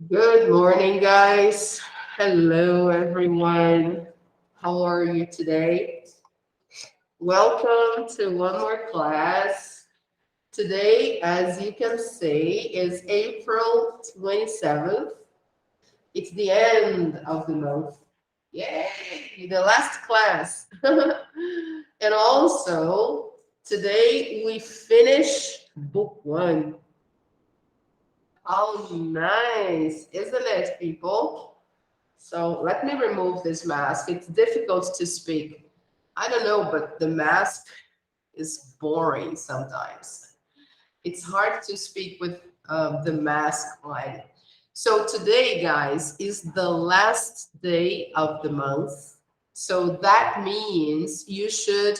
Good morning, guys. Hello, everyone. How are you today? Welcome to one more class. Today, as you can see, is April 27th. It's the end of the month. Yay, the last class. And also, today we finish book one. Oh, nice, isn't it, people? So let me remove this mask. It's difficult to speak. I don't know, but the mask is boring sometimes. It's hard to speak with the mask on. So today, guys, is the last day of the month. So that means you should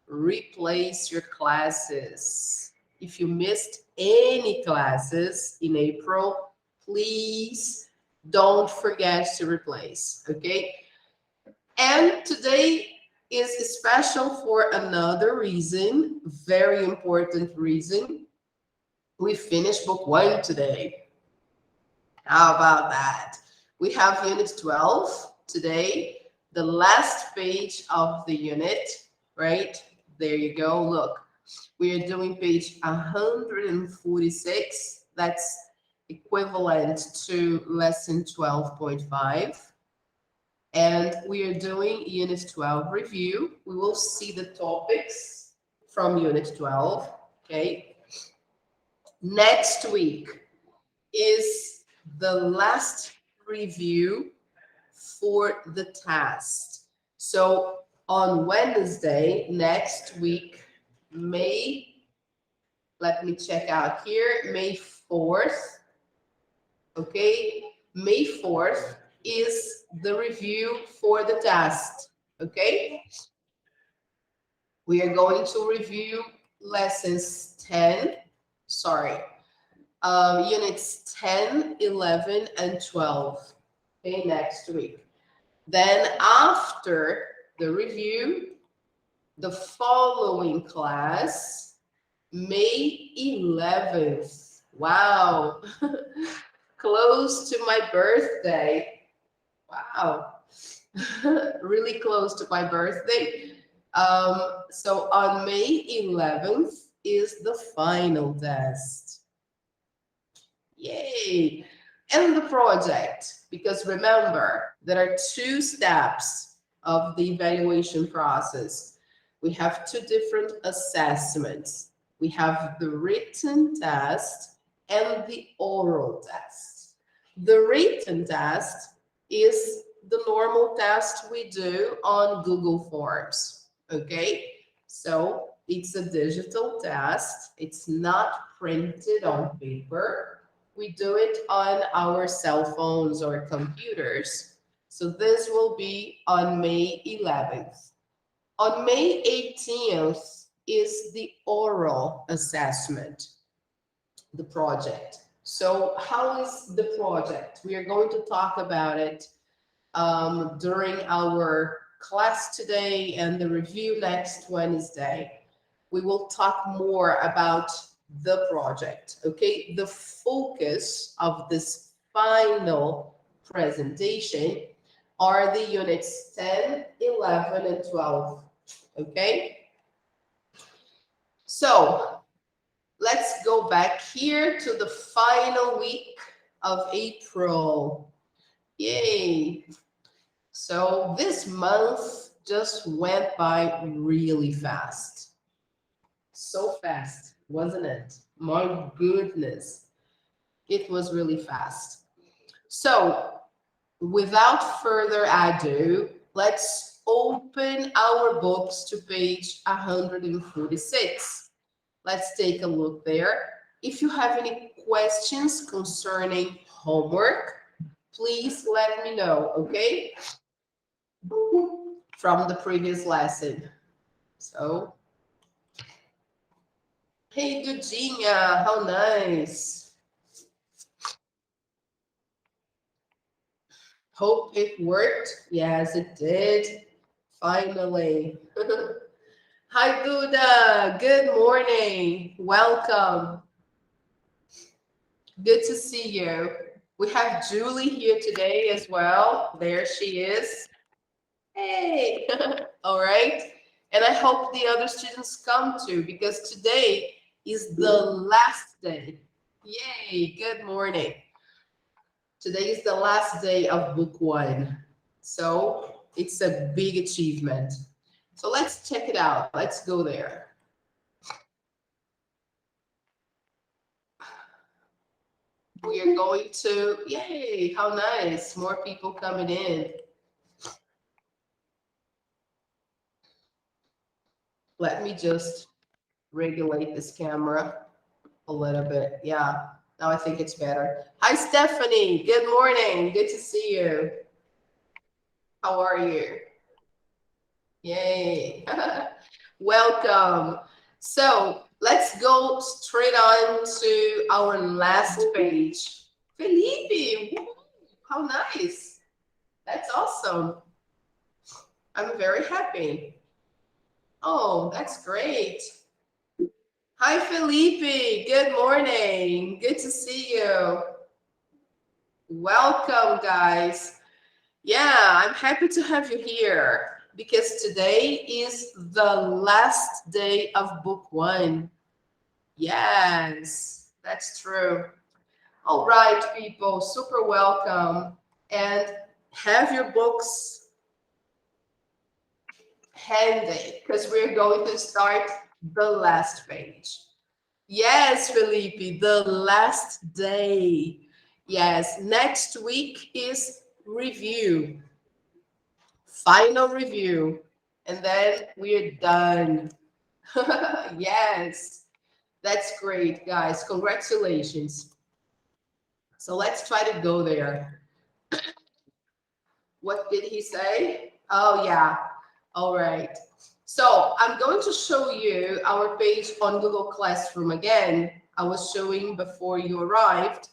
replace your classes. If you missed any classes in April, please don't forget to replace, okay? And today is special for another reason, very important reason. We finished book one today. How about that? We have unit 12 today, the last page of the unit, right? There you go. Look, we are doing page 146. That's equivalent to lesson 12.5. And we are doing unit 12 review. We will see the topics from unit 12, okay? Next week is the last review for the test. So on Wednesday next week, let me check out here, May 4th, okay? May 4th is the review for the test, okay? We are going to review lessons 10, units 10, 11, and 12, okay, next week. Then after the review, the following class, May 11th. Wow, close to my birthday. Wow, really close to my birthday. So on May 11th is the final test. Yay! And the project, because remember, there are two steps of the evaluation process. We have two different assessments. We have the written test and the oral test. The written test is the normal test we do on Google Forms, okay? So it's a digital test. It's not printed on paper. We do it on our cell phones or computers. So this will be on May 11th. On May 18th is the oral assessment, the project. So how is the project? We are going to talk about it during our class today and the review next Wednesday. We will talk more about the project, okay? The focus of this final presentation are the units 10, 11, and 12, okay? So let's go back here to the final week of April. Yay! So this month just went by really fast. So fast, wasn't it? My goodness, it was really fast. So without further ado, let's open our books to page 146. Let's take a look there. If you have any questions concerning homework, please let me know, okay? From the previous lesson. So, hey, Virginia, how nice. Hope it worked. Yes, it did. Finally. Hi, Buddha. Good morning. Welcome. Good to see you. We have Julie here today as well. There she is. Hey, all right. And I hope the other students come too, because today is the last day. Yay, good morning. Today is the last day of book 1. So it's a big achievement. So let's check it out. Let's go there. We are going to, yay, how nice. More people coming in. Let me just regulate this camera a little bit. Yeah, now I think it's better. Hi, Stephanie. Good morning. Good to see you. How are you? Yay. Welcome. So let's go straight on to our last page. Felipe, woo, how nice. That's awesome. I'm very happy. Oh, that's great. Hi, Felipe. Good morning. Good to see you. Welcome, guys. Yeah, I'm happy to have you here because today is the last day of book 1. Yes, that's true. All right, people, super welcome. And have your books handy because we're going to start the last page. Yes, Felipe, the last day. Yes, next week is review, final review, and then we're done. Yes, that's great, guys. Congratulations. So let's try to go there. What did he say? Oh, yeah. All right. So I'm going to show you our page on Google Classroom again. I was showing before you arrived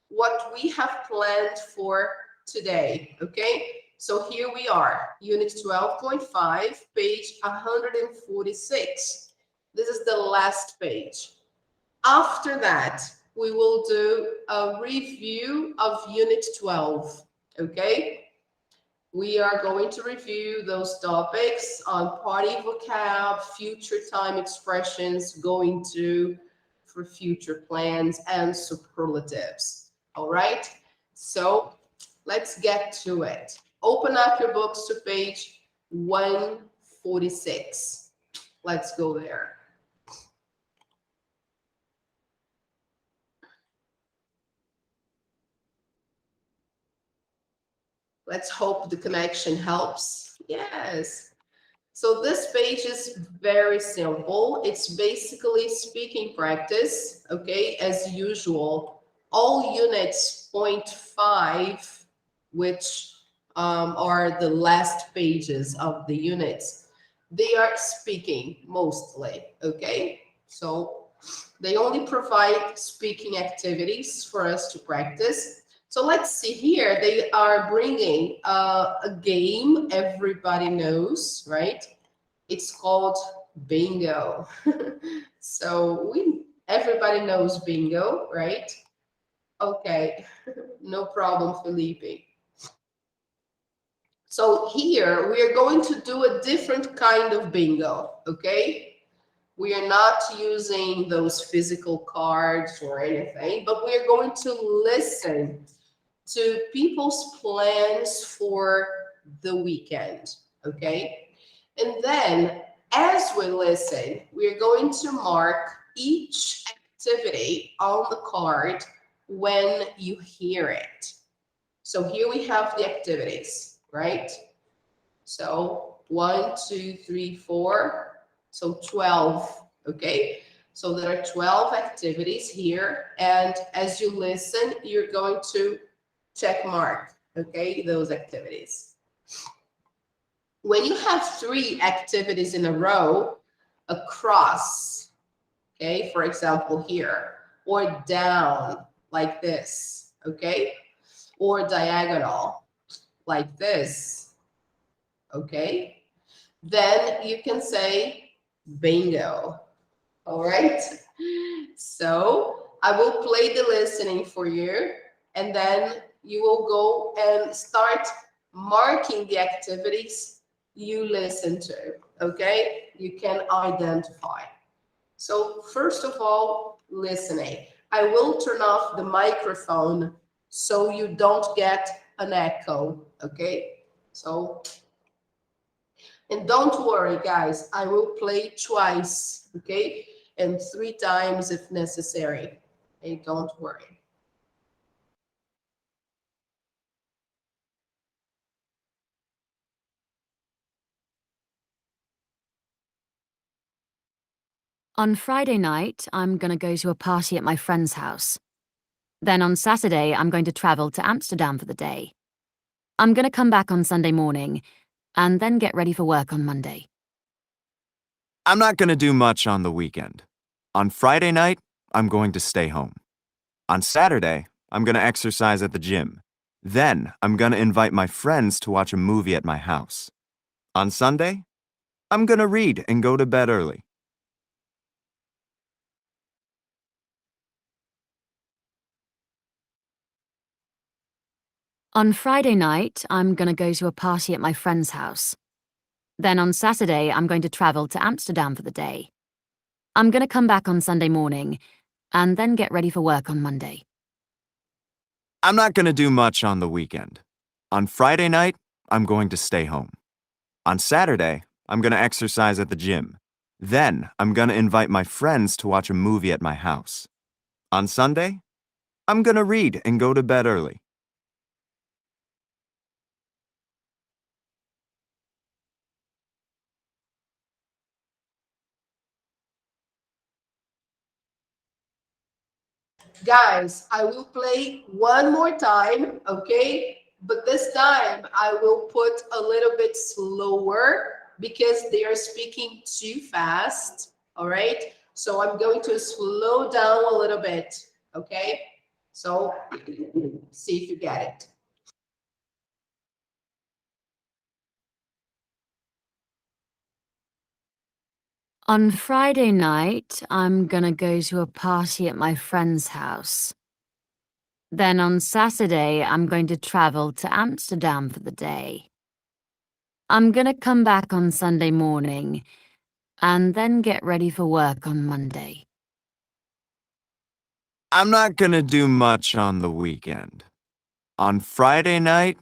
what we have planned for today, okay? So here we are, Unit 12.5, page 146. This is the last page. After that, we will do a review of Unit 12, okay? We are going to review those topics on party vocab, future time expressions, going to for future plans, and superlatives. All right, so let's get to it. Open up your books to page 146. Let's go there. Let's hope the connection helps. Yes. So this page is very simple. It's basically speaking practice, okay, as usual. All units 0.5, which are the last pages of the units, they are speaking mostly, okay? So they only provide speaking activities for us to practice. So let's see here. They are bringing a game everybody knows, right? It's called bingo. So everybody knows bingo, right? Okay, no problem, Felipe. So here we are going to do a different kind of bingo, okay? We are not using those physical cards or anything, but we are going to listen to people's plans for the weekend, okay? And then as we listen, we're going to mark each activity on the card when you hear it. So here we have the activities, right? So 1, 2, 3, 4, so 12, okay? So there are 12 activities here. And as you listen, you're going to check mark, okay, those activities. When you have 3 activities in a row, a cross, okay, for example here, or down like this, okay, or diagonal like this, okay, then you can say bingo. All right, so I will play the listening for you. and then you will go and start marking the activities you listen to, okay? You can identify. So first of all, listening. I will turn off the microphone so you don't get an echo, okay? So, and don't worry, guys, I will play twice, okay? And 3 times if necessary. Okay, don't worry. On Friday night, I'm gonna go to a party at my friend's house. Then on Saturday, I'm going to travel to Amsterdam for the day. I'm gonna come back on Sunday morning, and then get ready for work on Monday. I'm not going to do much on the weekend. On Friday night, I'm going to stay home. On Saturday, I'm going to exercise at the gym. Then, I'm going to invite my friends to watch a movie at my house. On Sunday, I'm going to read and go to bed early. On Friday night, I'm gonna go to a party at my friend's house. Then on Saturday, I'm going to travel to Amsterdam for the day. I'm gonna come back on Sunday morning, and then get ready for work on Monday. I'm not going to do much on the weekend. On Friday night, I'm going to stay home. On Saturday, I'm going to exercise at the gym. Then, I'm going to invite my friends to watch a movie at my house. On Sunday, I'm going to read and go to bed early. Guys, I will play one more time, okay? But this time I will put a little bit slower because they are speaking too fast, all right? So I'm going to slow down a little bit, okay? So see if you get it. On Friday night, I'm gonna go to a party at my friend's house. Then on Saturday, I'm going to travel to Amsterdam for the day. I'm gonna come back on Sunday morning, and then get ready for work on Monday. I'm not going to do much on the weekend. On Friday night,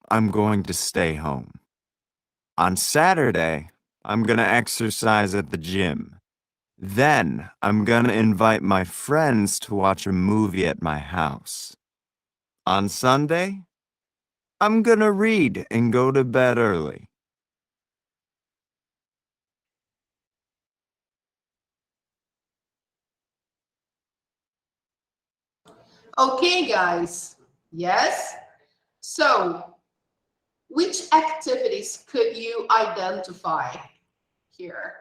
I'm going to stay home. On Saturday, I'm going to exercise at the gym. Then, I'm going to invite my friends to watch a movie at my house. On Sunday, I'm going to read and go to bed early. Okay, guys. Yes? So, which activities could you identify here?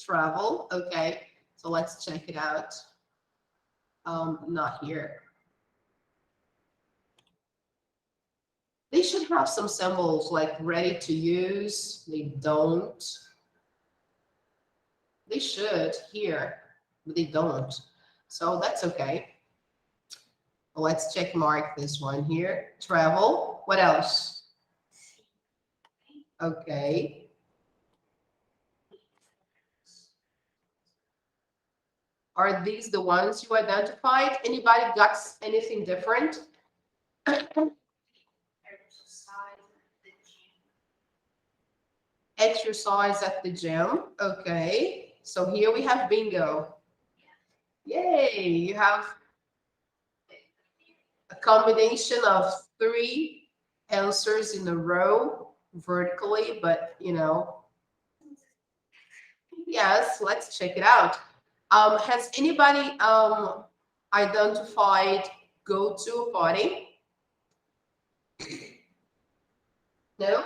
Travel, okay. So let's check it out. Not here. They should have some symbols like ready to use. They don't. They should here, but they don't. So that's okay. Let's check mark this one here. Travel. What else? Okay. Are these the ones you identified? Anybody got anything different? Exercise at the gym. Okay. So here we have bingo. Yay. You have a combination of 3 answers in a row vertically, but yes, let's check it out. Has anybody identified go to a party? No?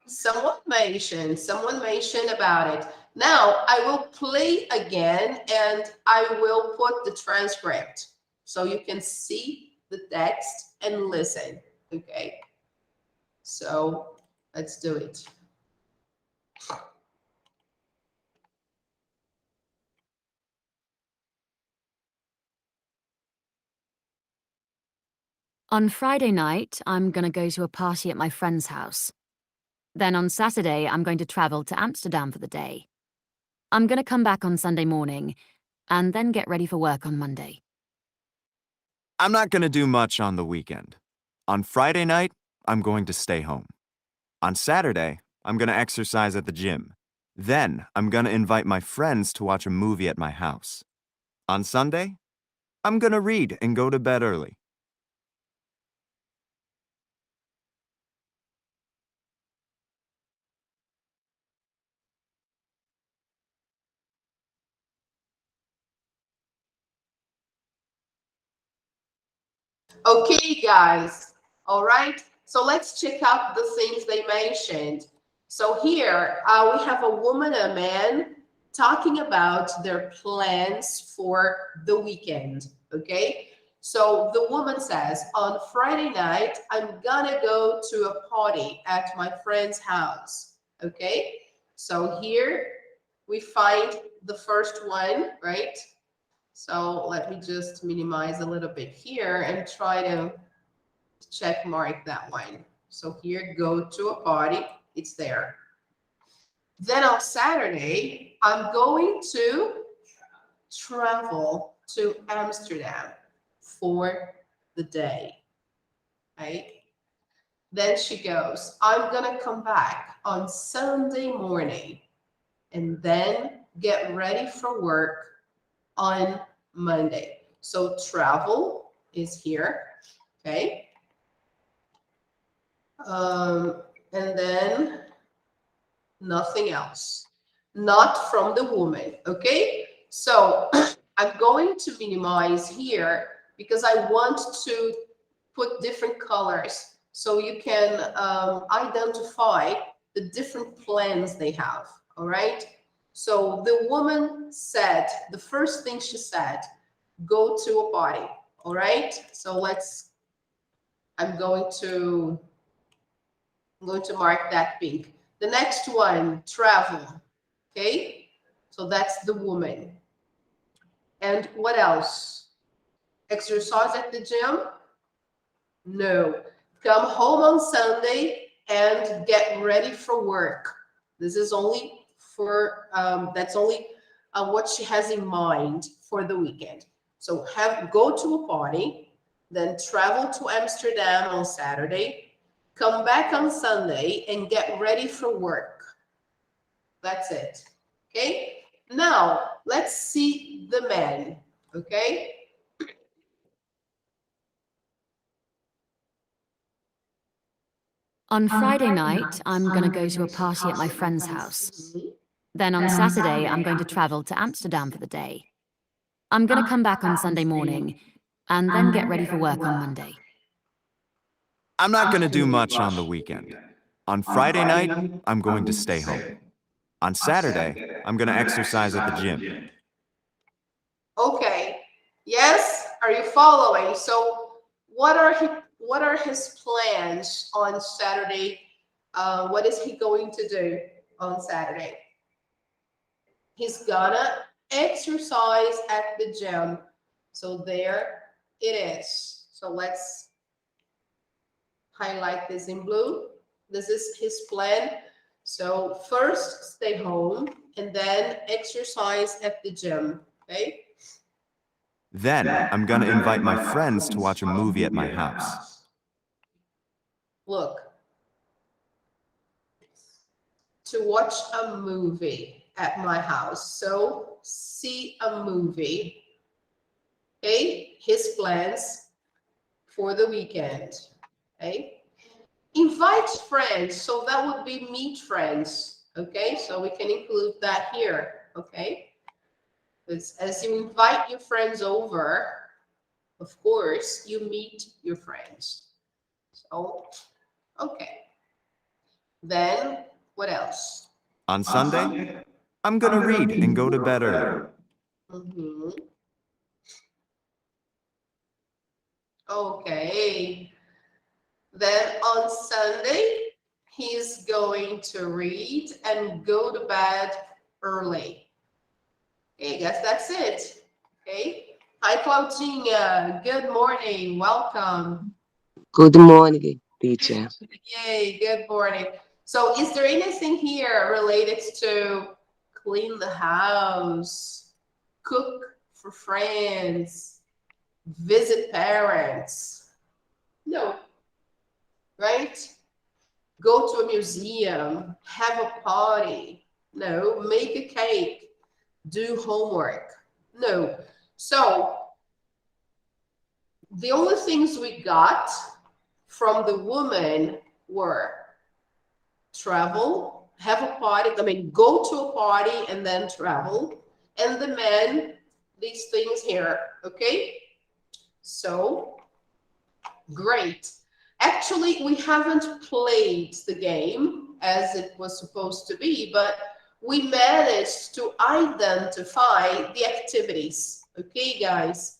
Someone mentioned about it. Now I will play again and I will put the transcript so you can see the text and listen. Okay. So let's do it. On Friday night, I'm gonna go to a party at my friend's house. Then on Saturday, I'm going to travel to Amsterdam for the day. I'm gonna come back on Sunday morning, and then get ready for work on Monday. I'm not going to do much on the weekend. On Friday night, I'm going to stay home. On Saturday, I'm going to exercise at the gym. Then, I'm going to invite my friends to watch a movie at my house. On Sunday, I'm going to read and go to bed early. Okay, guys. All right. So let's check out the things they mentioned. So here we have a woman and a man talking about their plans for the weekend. Okay. So the woman says, on Friday night, I'm gonna go to a party at my friend's house. Okay. So here we find the first one, right? So let me just minimize a little bit here and try to check mark that one. So here, go to a party, it's there. Then on Saturday, I'm going to travel to Amsterdam for the day, right? Then she goes, I'm gonna come back on Sunday morning and then get ready for work on Monday. So travel is here, okay? And then nothing else, not from the woman, okay? So I'm going to minimize here because I want to put different colors so you can identify the different plans they have, all right? So the woman said, the first thing she said, go to a party, all right? So I'm going to mark that pink. The next one, travel, okay? So that's the woman. And what else? Exercise at the gym? No. Come home on Sunday and get ready for work. This is only for, that's only what she has in mind for the weekend. So go to a party, then travel to Amsterdam on Saturday, come back on Sunday and get ready for work. That's it, okay? Now, let's see the men, okay? On Friday night, I'm gonna go to a party at my friend's house. Then on Saturday, I'm going to travel to Amsterdam for the day. I'm gonna come back on Sunday morning, and then get ready for work on Monday. I'm not going to do much on the weekend. On Friday night, I'm going to stay home. On Saturday, I'm going to exercise at the gym. Okay, yes, are you following? So what are his plans on Saturday? What is he going to do on Saturday? He's gonna exercise at the gym. So there it is. So let's highlight this in blue. This is his plan. So first stay home and then exercise at the gym, okay? Then, I'm going to invite my friends to watch a movie at my house. Look, to watch a movie at my house. So see a movie, okay? His plans for the weekend, okay? Invite friends, so that would be meet friends, okay? So we can include that here, okay? As you invite your friends over, of course, you meet your friends. So, okay. Then, what else? On Sunday, I'm going to read and go to bed early. Mm-hmm. Okay. Then on Sunday, he's going to read and go to bed early. Okay, I guess that's it. Okay. Hi, Claudinha. Good morning. Welcome. Good morning, teacher. Yay, good morning. So is there anything here related to clean the house, cook for friends, visit parents? No, right? Go to a museum, have a party. No, make a cake, do homework. No. So the only things we got from the woman were travel, have a party, go to a party and then travel. And the men, these things here, okay? So, great. Actually, we haven't played the game as it was supposed to be, but we managed to identify the activities, okay, guys?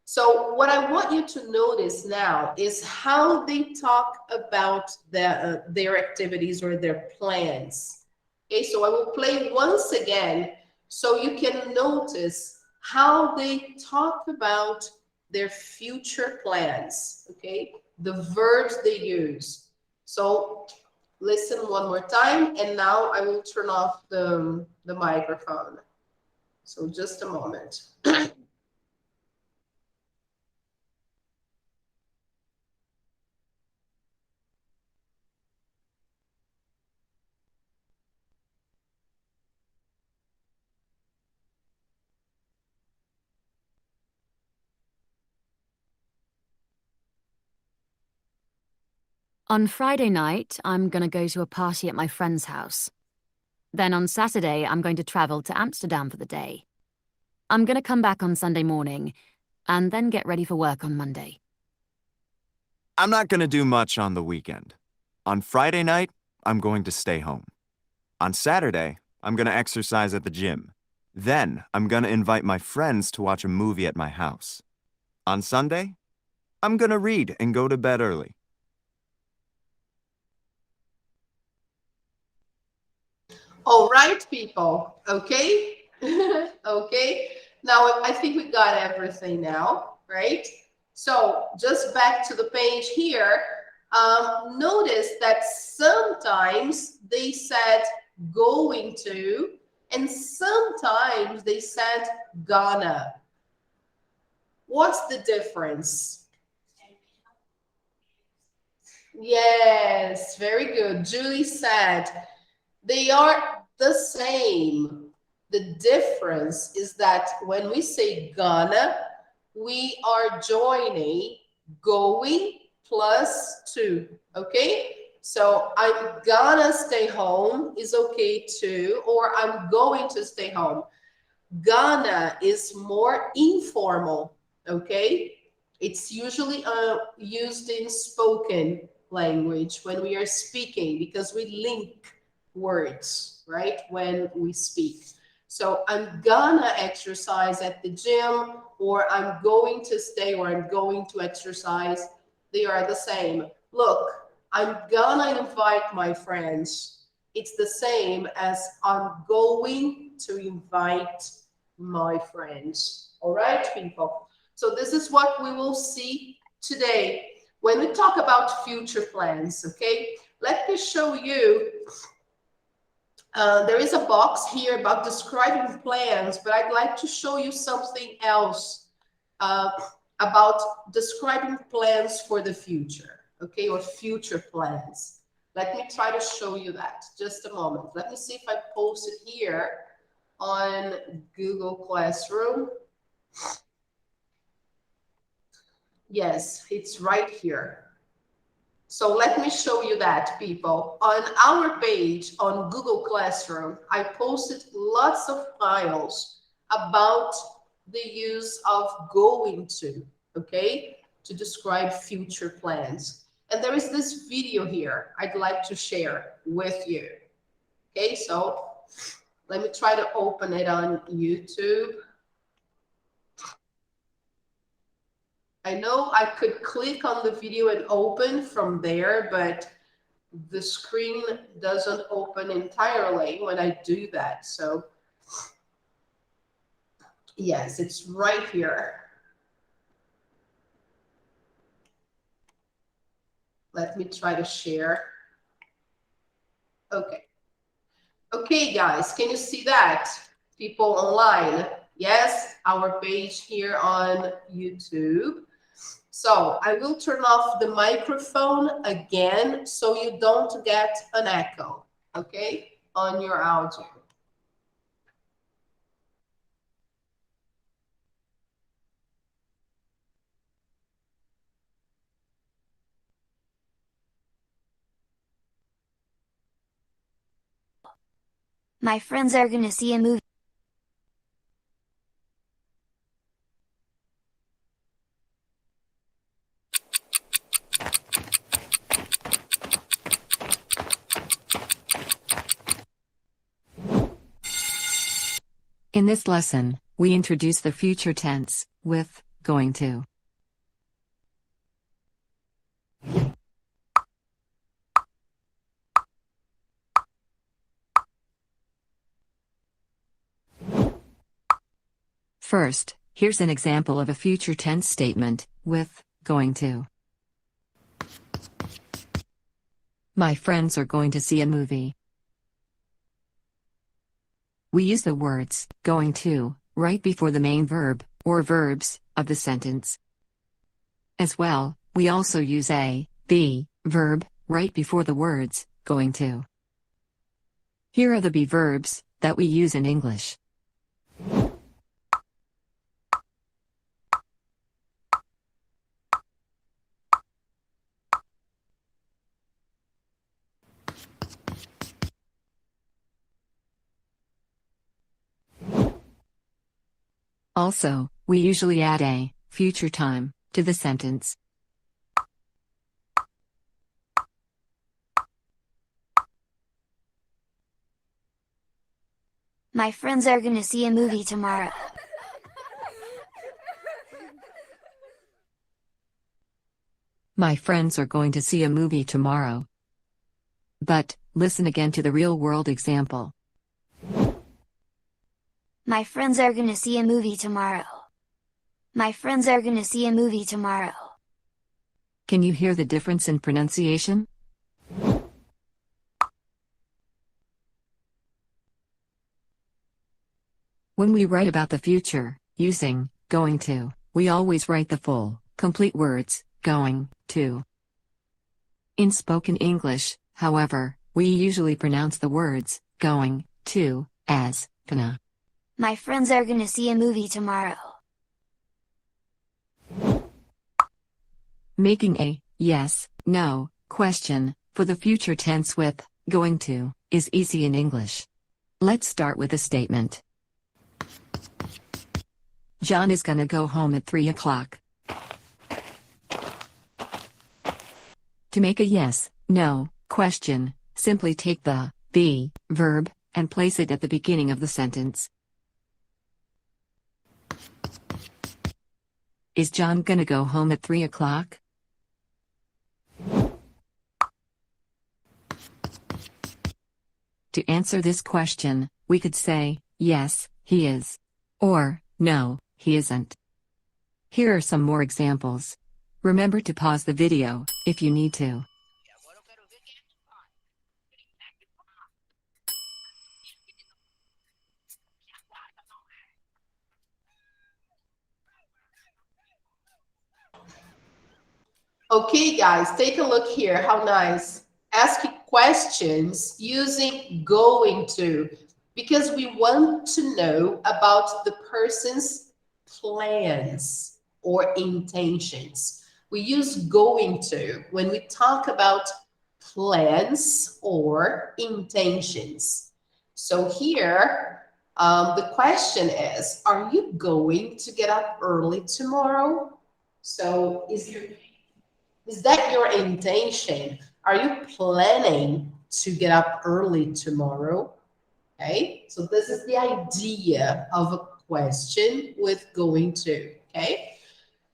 So what I want you to notice now is how they talk about their activities or their plans. Okay, so I will play once again so you can notice how they talk about their future plans, okay? The verbs they use. So listen one more time, and now I will turn off the microphone. So just a moment. On Friday night, I'm gonna go to a party at my friend's house. Then on Saturday, I'm going to travel to Amsterdam for the day. I'm gonna come back on Sunday morning, and then get ready for work on Monday. I'm not going to do much on the weekend. On Friday night, I'm going to stay home. On Saturday, I'm going to exercise at the gym. Then, I'm going to invite my friends to watch a movie at my house. On Sunday, I'm going to read and go to bed early. All right, people. Okay. Okay. Now I think we got everything now, right? So just back to the page here. Notice that sometimes they said going to, and sometimes they said gonna. What's the difference? Yes, very good. Julie said they are the same. The difference is that when we say gonna, we are joining going plus to, okay? So I'm gonna stay home is okay too, or I'm going to stay home. Gonna is more informal, okay? It's usually used in spoken language when we are speaking because we link words, right? When we speak. So I'm gonna exercise at the gym, or I'm going to stay, or I'm going to exercise. They are the same. Look, I'm gonna invite my friends. It's the same as I'm going to invite my friends. All right, people. So this is what we will see today when we talk about future plans, okay? Let me show you. There is a box here about describing plans, but I'd like to show you something else about describing plans for the future, okay, or future plans. Let me try to show you that. Just a moment. Let me see if I post it here on Google Classroom. Yes, it's right here. So let me show you that, people. On our page on Google Classroom, I posted lots of files about the use of going to, okay, to describe future plans. And there is this video here I'd like to share with you. Okay, so let me try to open it on YouTube. I know I could click on the video and open from there, but the screen doesn't open entirely when I do that. So yes, it's right here. Let me try to share. Okay. Okay, guys, can you see that? People online. Yes, our page here on YouTube. So I will turn off the microphone again so you don't get an echo, okay, on your audio. My friends are gonna see a movie. In this lesson, we introduce the future tense with going to. First, here's an example of a future tense statement with going to. My friends are going to see a movie. We use the words going to right before the main verb or verbs of the sentence. As well, we also use a be verb right before the words going to. Here are the be verbs that we use in English. Also, we usually add a future time to the sentence. My friends are gonna see a movie tomorrow. My friends are going to see a movie tomorrow. But, listen again to the real-world example. My friends are gonna see a movie tomorrow. My friends are gonna see a movie tomorrow. Can you hear the difference in pronunciation? When we write about the future, using going to, we always write the full, complete words, going to. In spoken English, however, we usually pronounce the words going to as gonna. My friends are gonna see a movie tomorrow. Making a yes, no question for the future tense with going to is easy in English. Let's start with a statement. John is gonna go home at 3 o'clock. To make a yes, no question, simply take the be verb and place it at the beginning of the sentence. Is John gonna go home at 3 o'clock? To answer this question, we could say, yes, he is. Or, no, he isn't. Here are some more examples. Remember to pause the video if you need to. Okay, guys, take a look here. How nice. Ask questions using going to, because we want to know about the person's plans or intentions. We use going to when we talk about plans or intentions. So here, the question is, are you going to get up early tomorrow? So is that your intention? Are you planning to get up early tomorrow? Okay, so this is the idea of a question with going to, okay?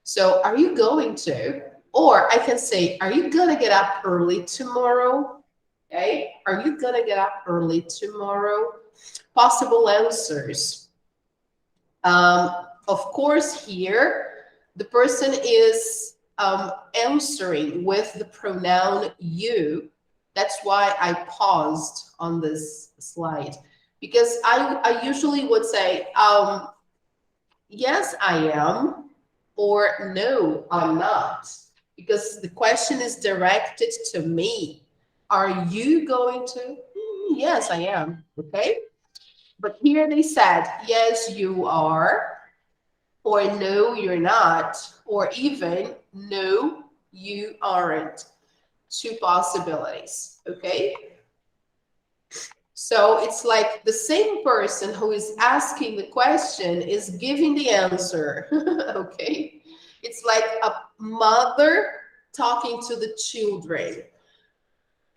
So are you going to? Or I can say, are you gonna get up early tomorrow? Okay, are you gonna get up early tomorrow? Possible answers. Of course, here, the person is answering with the pronoun you. That's why I paused on this slide, because I usually would say, yes, I am, or no, I'm not, because the question is directed to me. Are you going to? Yes, I am. Okay. But here they said, yes, you are, or no, you're not, or even no, you aren't. Two possibilities. Okay. So it's like the same person who is asking the question is giving the answer. Okay. It's like a mother talking to the children.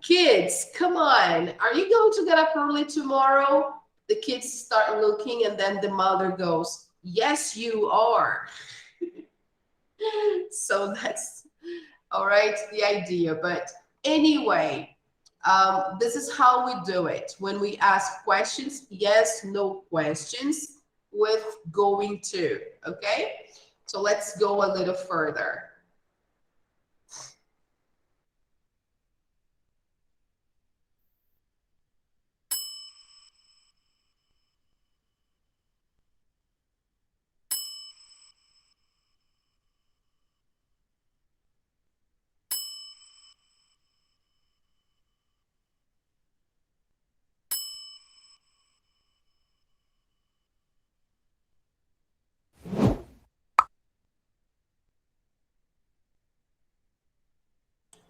Kids, come on. Are you going to get up early tomorrow? The kids start looking, and then the mother goes, yes, you are. So that's all right, the idea. But anyway, this is how we do it. When we ask questions, yes, no questions with going to, okay? So let's go a little further.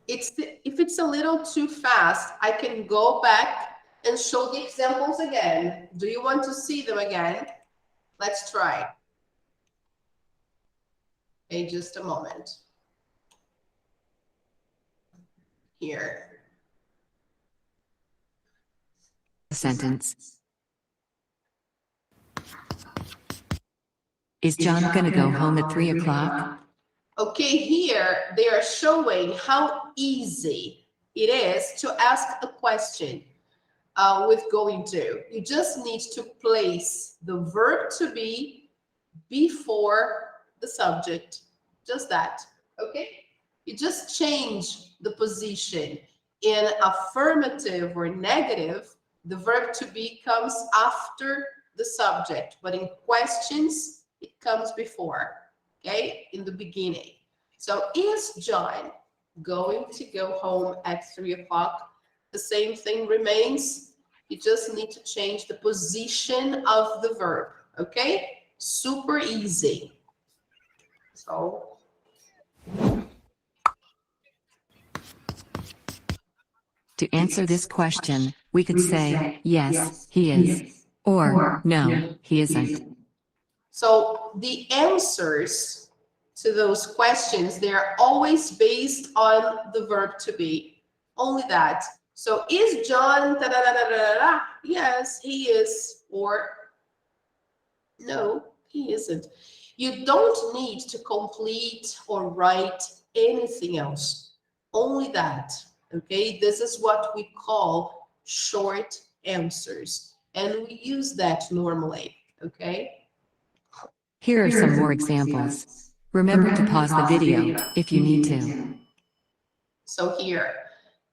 If it's a little too fast, I can go back and show the examples again. Do you want to see them again? Let's try. Okay, just a moment. Here. Sentence. Is John gonna go home at 3 o'clock? Okay, here they are showing how easy it is to ask a question with going to. You just need to place the verb to be before the subject. Just that, okay? You just change the position. In affirmative or negative, the verb to be comes after the subject, but in questions, it comes before. Okay, in the beginning. So is John going to go home at 3 o'clock? The same thing remains. You just need to change the position of the verb. Okay, super easy. So To answer this question, we could say, yes, he is, or no, he isn't. So the answers to those questions, they're always based on the verb to be. Only that. So is John da, da, da, da, da, da? Yes, he is, or no, he isn't. You don't need to complete or write anything else. Only that. Okay, this is what we call short answers, and we use that normally. Okay. Here are some more examples. Remember to pause the video if you need to. So here,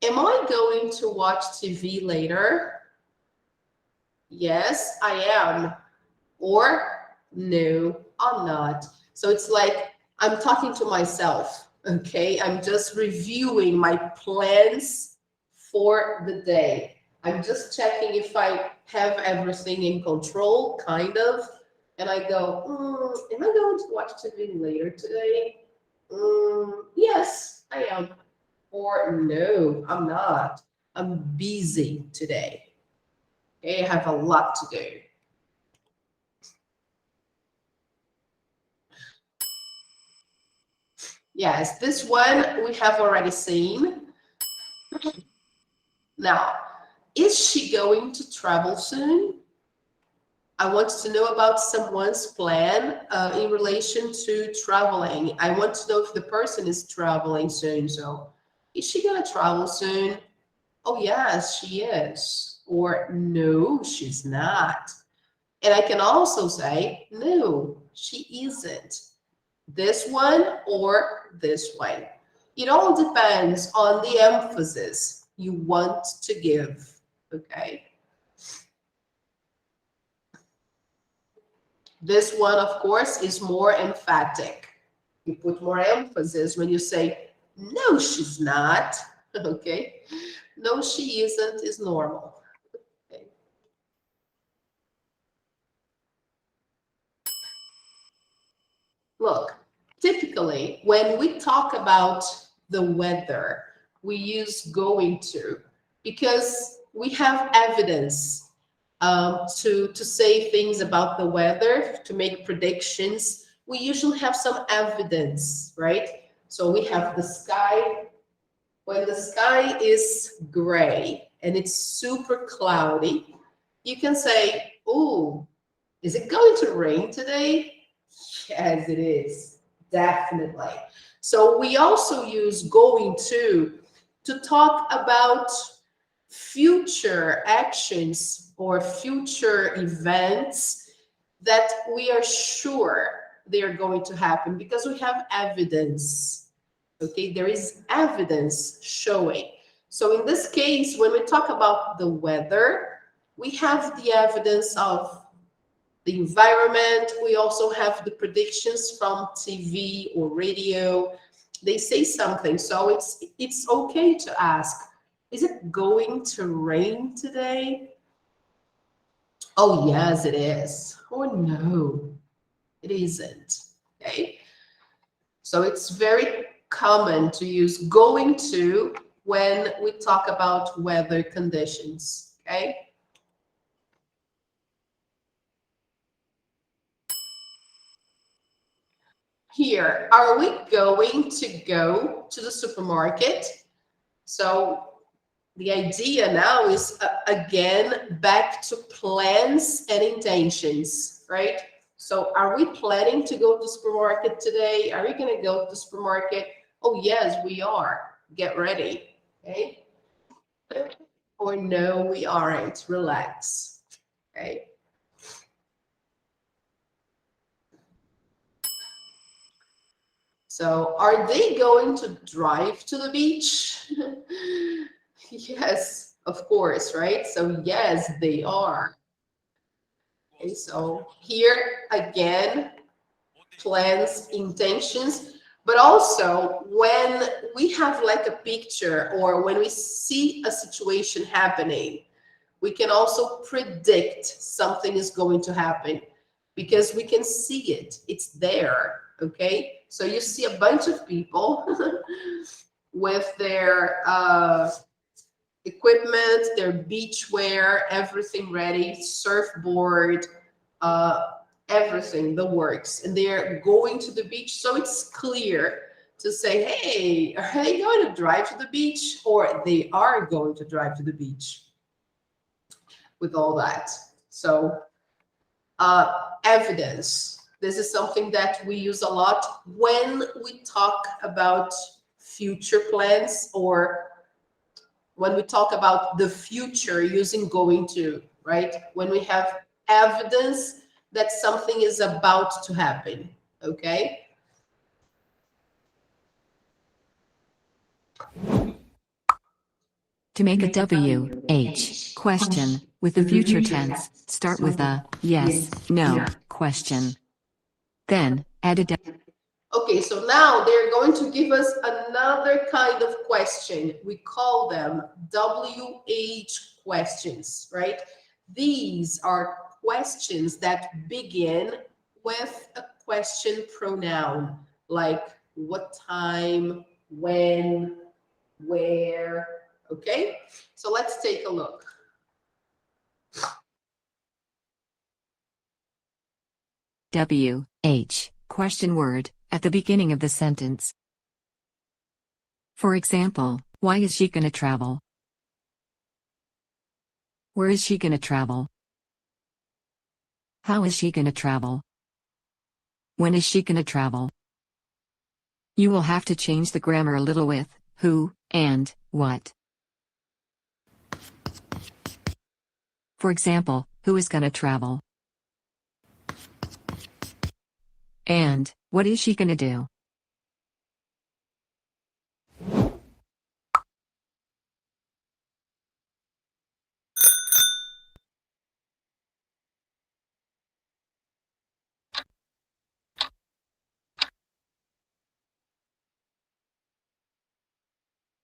am I going to watch TV later? Yes, I am. Or no, I'm not. So it's like I'm talking to myself, okay? I'm just reviewing my plans for the day. I'm just checking if I have everything in control, kind of. And I go, am I going to watch TV later today? Yes, I am. Or no, I'm not. I'm busy today. Okay, I have a lot to do. Yes, this one we have already seen. Now, is she going to travel soon? I want to know about someone's plan in relation to traveling. I want to know if the person is traveling soon. So, is she going to travel soon? Oh, yes, she is. Or no, she's not. And I can also say, no, she isn't. this one or this one. It all depends on the emphasis you want to give, okay? This one, of course, is more emphatic. You put more emphasis when you say, no, she's not, okay? No, she isn't is normal. Okay. Look, typically, when we talk about the weather, we use going to because we have evidence to say things about the weather, to make predictions. We usually have some evidence, right? So we have the sky. When the sky is gray and it's super cloudy, you can say, oh, is it going to rain today? Yes, it is, definitely. So we also use going to talk about future actions or future events that we are sure they are going to happen because we have evidence. Okay, there is evidence showing. So in this case, when we talk about the weather, we have the evidence of the environment. We also have the predictions from TV or radio. They say something, so it's okay to ask, is it going to rain today? Oh, yes, it is. Or no, it isn't. Okay. So it's very common to use going to when we talk about weather conditions. Okay. Here, are we going to go to the supermarket? So the idea now is, again, back to plans and intentions, right? So are we planning to go to the supermarket today? Are we going to go to the supermarket? Oh, yes, we are. Get ready, okay? Or no, we aren't. Relax, okay? So are they going to drive to the beach? Yes, of course, right? So yes, they are. Okay, so here again, plans, intentions, but also when we have like a picture or when we see a situation happening, we can also predict something is going to happen because we can see it. It's there, okay? So you see a bunch of people with their equipment, their beach wear, everything ready, surfboard, everything, the works, and they're going to the beach. So it's clear to say, hey, are they going to drive to the beach? Or they are going to drive to the beach with all that. So evidence. This is something that we use a lot when we talk about future plans or when we talk about the future using going to, right? When we have evidence that something is about to happen, okay? To make a WH question with the future tense, start with a yes, no question. Then add a Okay, so now they're going to give us another kind of question. We call them WH questions, right? These are questions that begin with a question pronoun, like what time, when, where, okay? So let's take a look. WH question word at the beginning of the sentence. For example, why is she gonna travel? Where is she gonna travel? How is she gonna travel? When is she gonna travel? You will have to change the grammar a little with who and what. For example, who is gonna travel? And, what is she gonna do?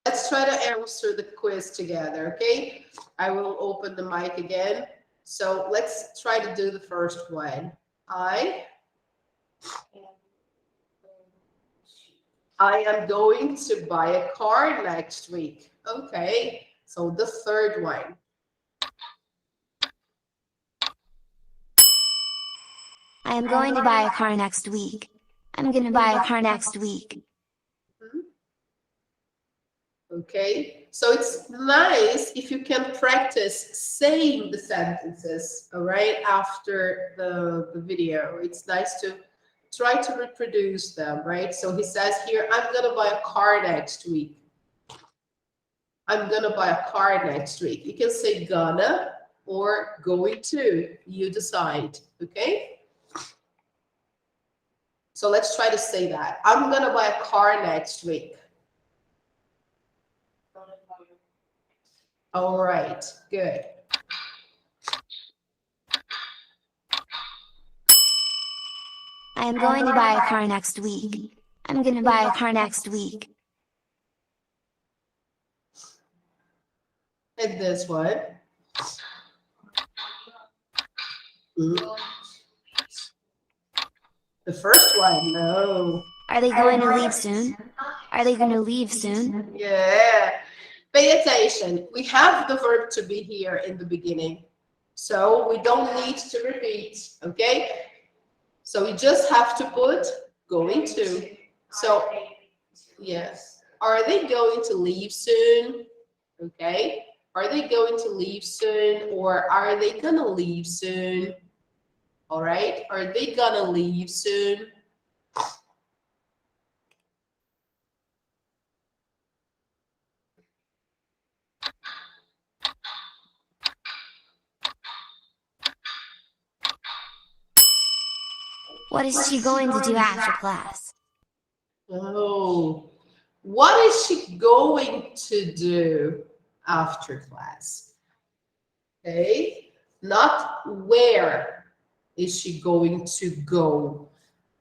Let's try to answer the quiz together, okay? I will open the mic again. So let's try to do the first one. I am going to buy a car next week. Okay, so the third one. I am going to buy a car next week. I'm gonna buy a car next week. Okay, so it's nice if you can practice saying the sentences, all right, after the video. It's nice to try to reproduce them, right? So he says here, I'm gonna buy a car next week. I'm gonna buy a car next week. You can say gonna or going to, you decide, okay? So let's try to say that. I'm gonna buy a car next week. All right, good. I am going to buy a car next week. I'm gonna buy a car next week. And this one. The first one, no. Are they going to leave soon? Are they gonna leave soon? Yeah. Pay attention. We have the verb to be here in the beginning. So we don't need to repeat, okay? So we just have to put going to. So, yes. Are they going to leave soon? Okay. Are they going to leave soon? Or are they gonna leave soon? All right. Are they gonna leave soon? What is she going to do after class? Oh, what is she going to do after class? Okay, not where is she going to go.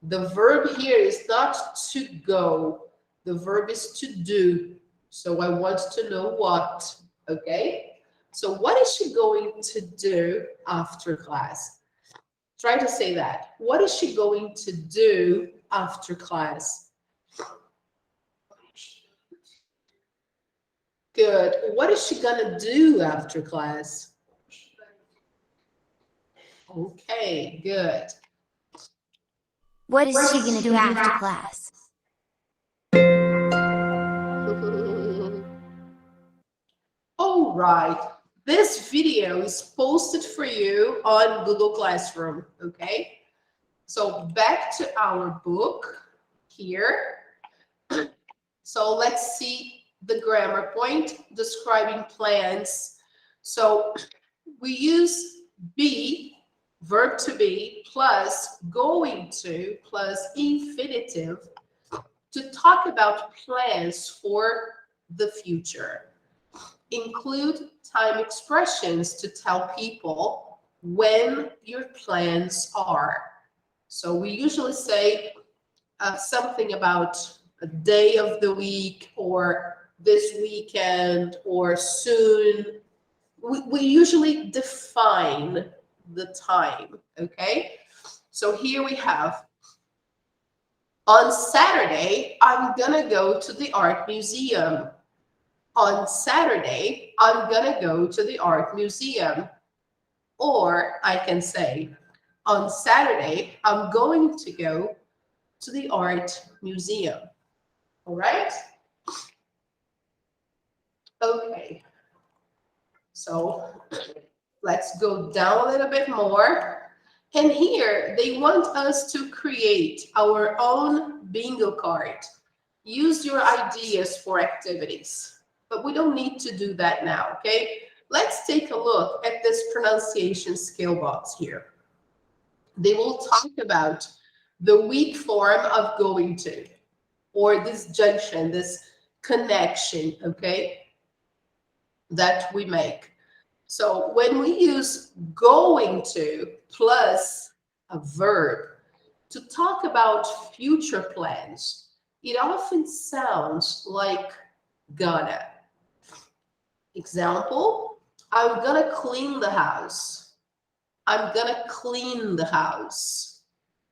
The verb here is not to go. The verb is to do. So I want to know what, okay? So what is she going to do after class? Try to say that. What is she going to do after class? Good. What is she gonna do after class? Okay, good. What is she gonna do after class? All right. This video is posted for you on Google Classroom, okay? So back to our book here. So let's see the grammar point describing plans. So we use be, verb to be, plus going to, plus infinitive to talk about plans for the future. Include time expressions to tell people when your plans are. So we usually say something about a day of the week or this weekend or soon. We usually define the time, okay? So here we have, on Saturday, I'm gonna go to the art museum. On Saturday, I'm gonna go to the art museum. Or I can say, on Saturday, I'm going to go to the art museum. All right? Okay. So let's go down a little bit more. And here, they want us to create our own bingo card. Use your ideas for activities. But we don't need to do that now, okay? Let's take a look at this pronunciation skill box here. They will talk about the weak form of going to, or this junction, this connection, okay, that we make. So when we use going to plus a verb to talk about future plans, it often sounds like gonna. Example, I'm gonna clean the house. I'm gonna clean the house.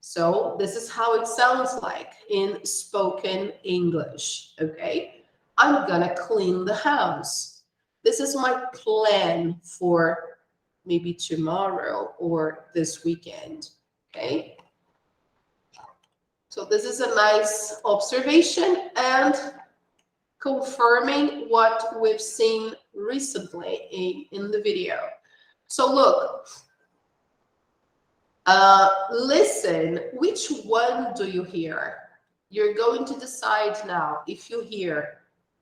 So this is how it sounds like in spoken English, okay? I'm gonna clean the house. This is my plan for maybe tomorrow or this weekend, okay? So this is a nice observation and confirming what we've seen recently in the video. So look, listen, which one do you hear? You're going to decide now if you hear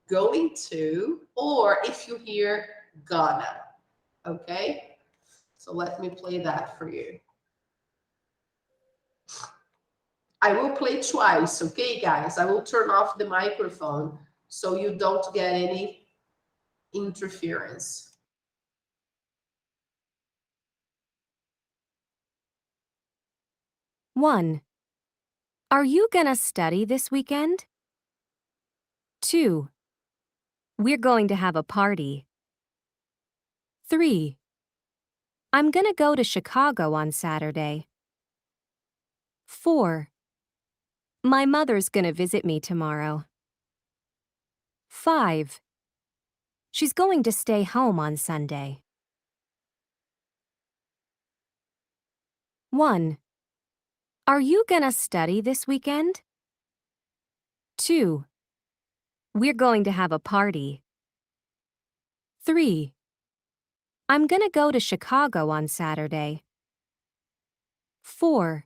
going to or if you hear gonna, okay? So let me play that for you. I will play twice, okay, guys? I will turn off the microphone so you don't get any interference. 1. Are you gonna study this weekend? 2. We're going to have a party. 3. I'm gonna go to Chicago on Saturday. 4. My mother's gonna visit me tomorrow. 5. She's going to stay home on Sunday. 1. Are you gonna study this weekend? 2. We're going to have a party. 3. I'm gonna go to Chicago on Saturday. 4.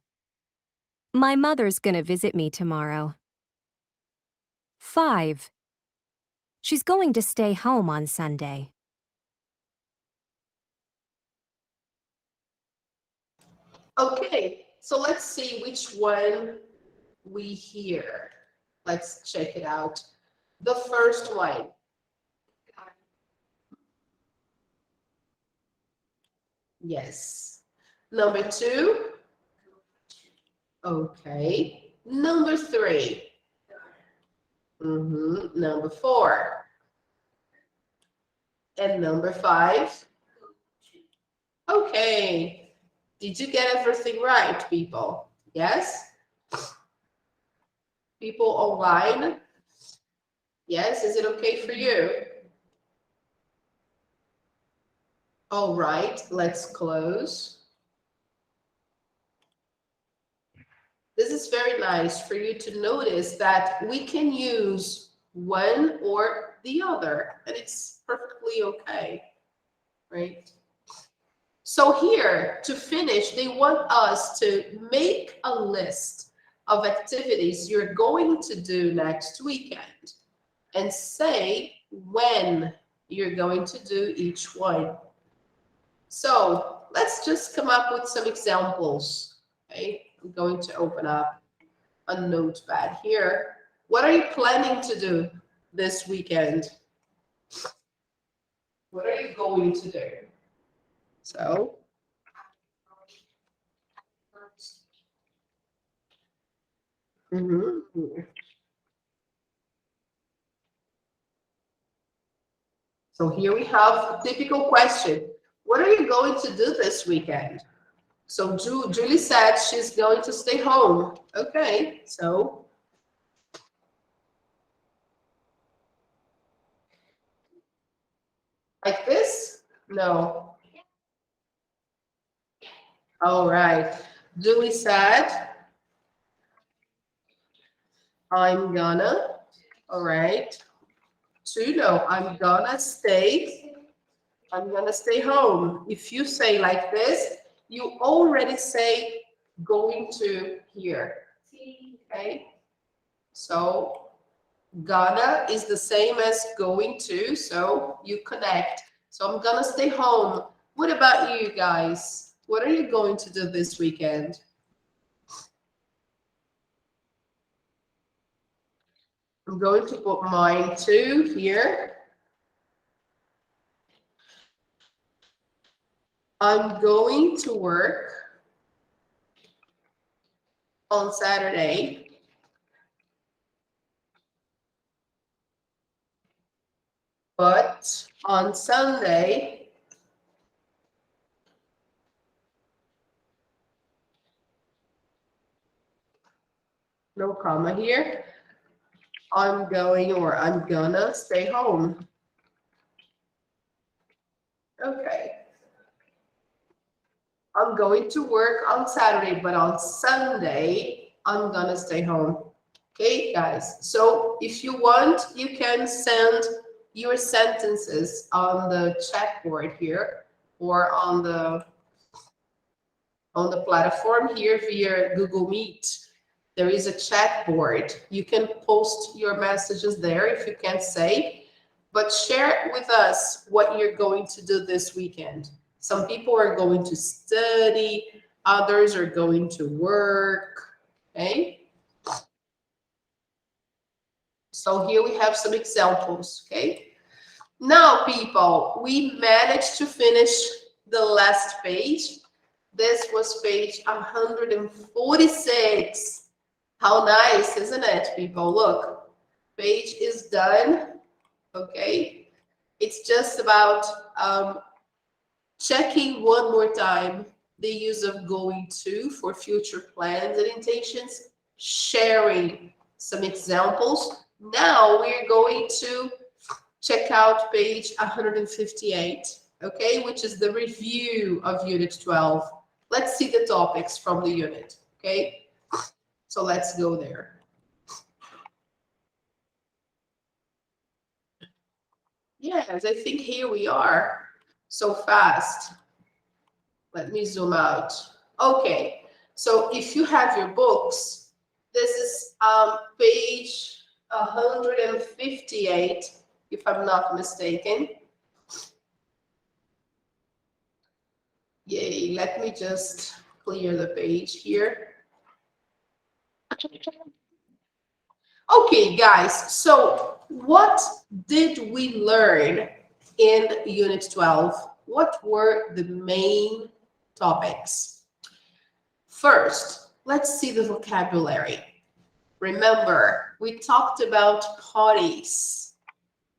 My mother's gonna visit me tomorrow. 5. She's going to stay home on Sunday. Okay, so let's see which one we hear. Let's check it out. The first one. Yes. Number 2. Okay. Number 3. Number 4. And number 5. Okay. Did you get everything right, people? Yes? People online? Yes, is it okay for you? All right, let's close. This is very nice for you to notice that we can use one or the other, and it's perfectly okay, right? So here, to finish, they want us to make a list of activities you're going to do next weekend and say when you're going to do each one. So let's just come up with some examples, okay? I'm going to open up a notepad here. What are you planning to do this weekend? What are you going to do? So, So here we have a typical question. What are you going to do this weekend? So Julie said she's going to stay home. Okay, so like this? No. All right. Julie said, I'm gonna. All right. 2, no, I'm gonna stay home. If you say like this, you already say going to here. Okay. So gonna is the same as going to, so you connect. So I'm gonna stay home. What about you guys? What are you going to do this weekend? I'm going to put mine too here. I'm going to work on Saturday. But on Sunday, no comma here, I'm gonna stay home. Okay. I'm going to work on Saturday, but on Sunday, I'm gonna stay home. Okay, guys. So if you want, you can send your sentences on the chat board here or on the platform here via Google Meet. There is a chat board. You can post your messages there if you can't say, but share with us what you're going to do this weekend. Some people are going to study, others are going to work, okay? So here we have some examples, okay? Now, people, we managed to finish the last page. This was page 146. How nice, isn't it, people? Look, page is done, okay? It's just about checking one more time the use of going to for future plans and intentions, sharing some examples. Now we're going to check out page 158, okay, which is the review of Unit 12. Let's see the topics from the unit, okay? So let's go there. Yes, I think here we are. So fast. Let me zoom out. Okay, so if you have your books, this is page 158, if I'm not mistaken. Yay, let me just clear the page here. Okay, guys, so what did we learn in Unit 12? What were the main topics? First, let's see the vocabulary. Remember, we talked about parties.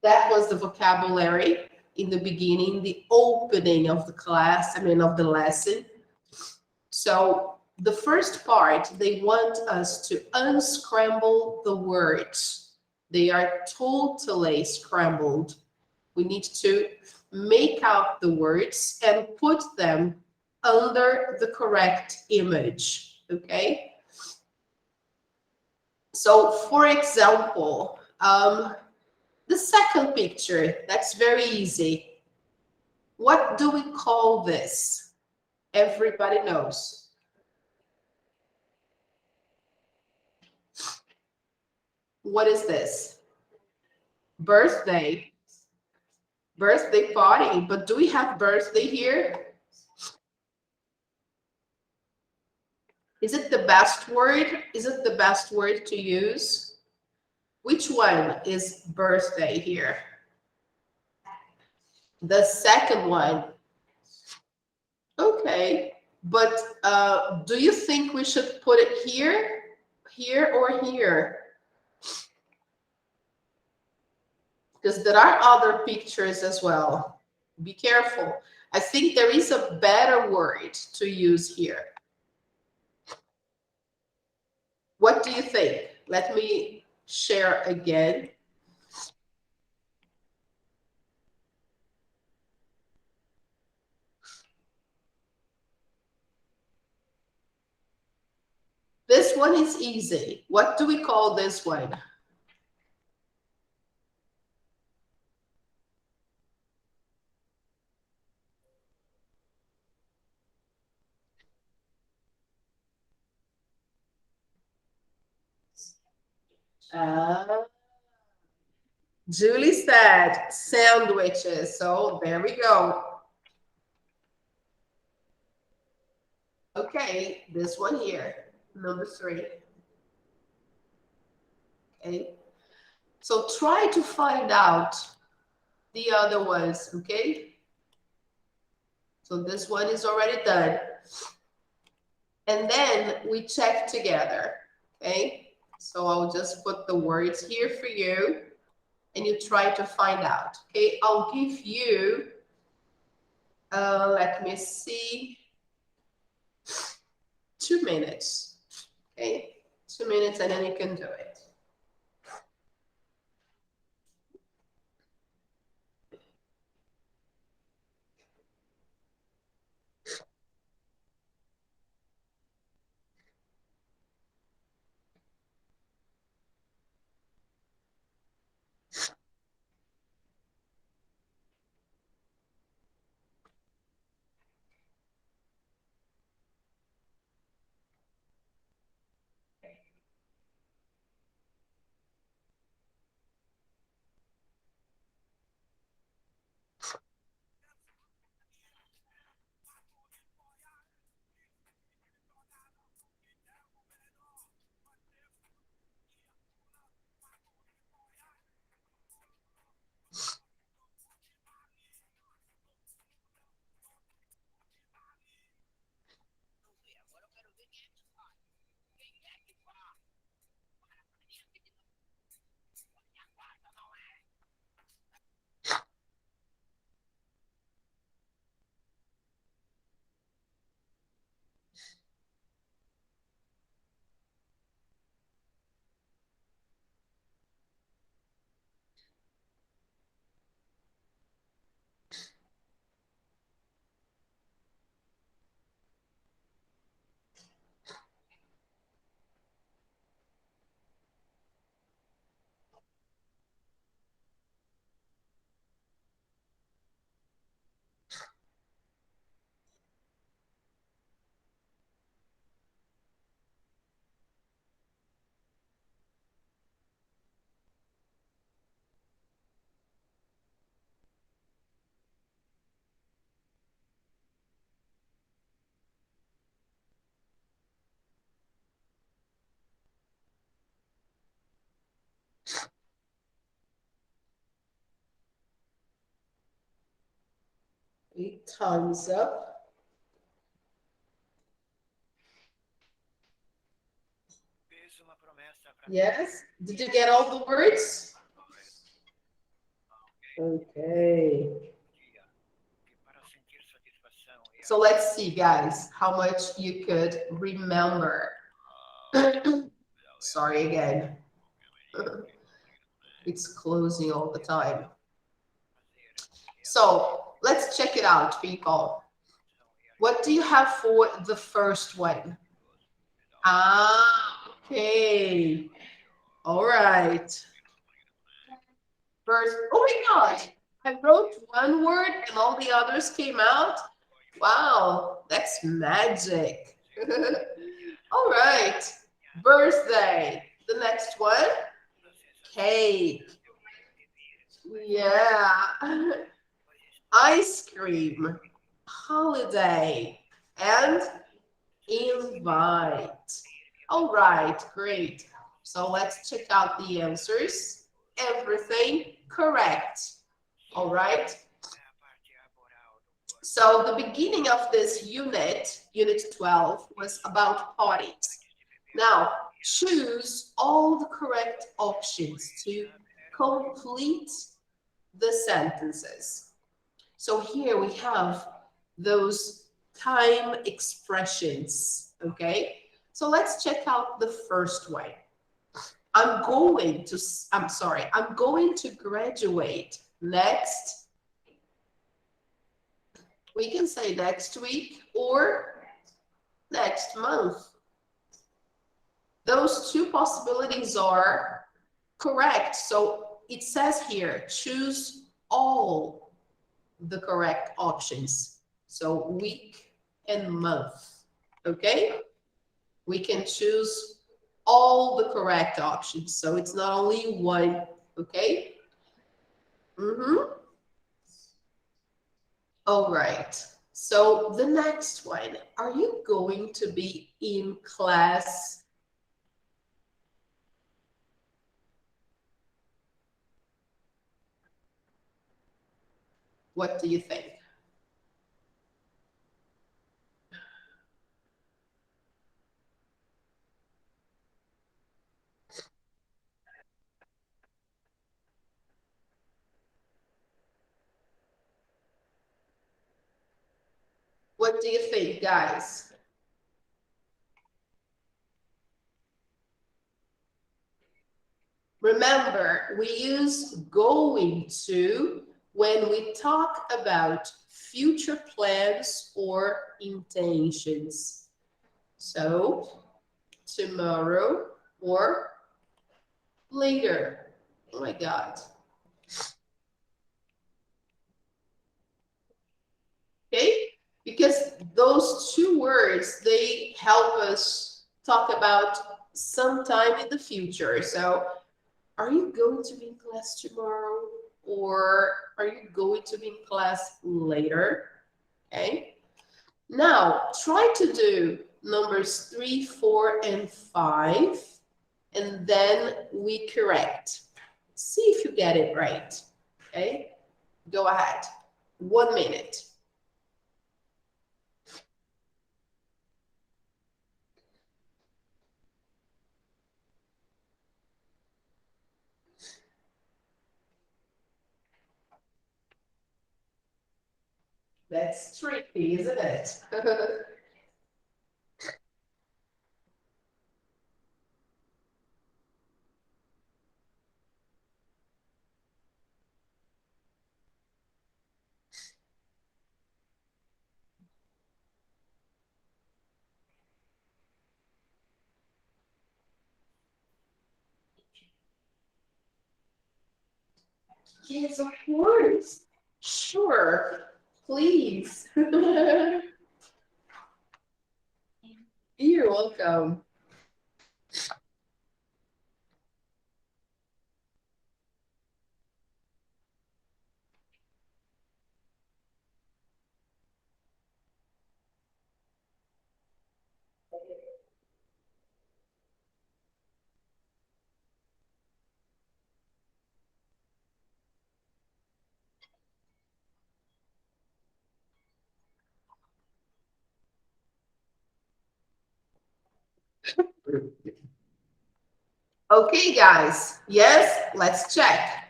That was the vocabulary in the beginning, the opening of the class, of the lesson. So the first part, they want us to unscramble the words. They are totally scrambled. We need to make out the words and put them under the correct image, okay? So for example, the second picture, that's very easy. What do we call this? Everybody knows. What is this? Birthday. Birthday party. But do we have birthday here? Is it the best word? Is it the best word to use? Which one is birthday here? The second one. Okay, but do you think we should put it here, here, or here? Because there are other pictures as well. Be careful. I think there is a better word to use here. What do you think? Let me share again. This one is easy. What do we call this one? Julie said sandwiches. So there we go. Okay, this one here, number 3. Okay. So try to find out the other ones, okay? So this one is already done. And then we check together, okay? So I'll just put the words here for you and you try to find out, okay? I'll give you, let me see, 2 minutes, okay? 2 minutes and then you can do it. Thumbs up. Yes? Did you get all the words? Okay. So let's see, guys, how much you could remember. Sorry again. It's closing all the time. So let's check it out, people. What do you have for the first one? Ah, okay. All right. First, oh my God, I wrote one word and all the others came out. Wow, that's magic. All right. Birthday. The next one. Cake. Yeah. Ice cream. Holiday. And invite. All right, great. So let's check out the answers. Everything correct. All right. So the beginning of this unit, unit 12, was about parties. Now, choose all the correct options to complete the sentences. So here we have those time expressions, okay? So let's check out the first one. I'm going to graduate next. We can say next week or next month. Those two possibilities are correct. So it says here, choose all the correct options. So week and month, okay? We can choose all the correct options. So it's not only one, okay? All right. So the next one, are you going to be in class? What do you think? What do you think, guys? Remember, we use going to when we talk about future plans or intentions. So, tomorrow or later. Oh my God. Okay? Because those two words, they help us talk about sometime in the future. So, are you going to be in class tomorrow? Or are you going to be in class later? Okay. Now, try to do numbers 3, 4, and 5, and then we correct. See if you get it right. Okay. Go ahead. 1 minute. That's tricky, isn't it? Yes, of course. Sure. Please. You're welcome. Okay, guys. Yes, let's check.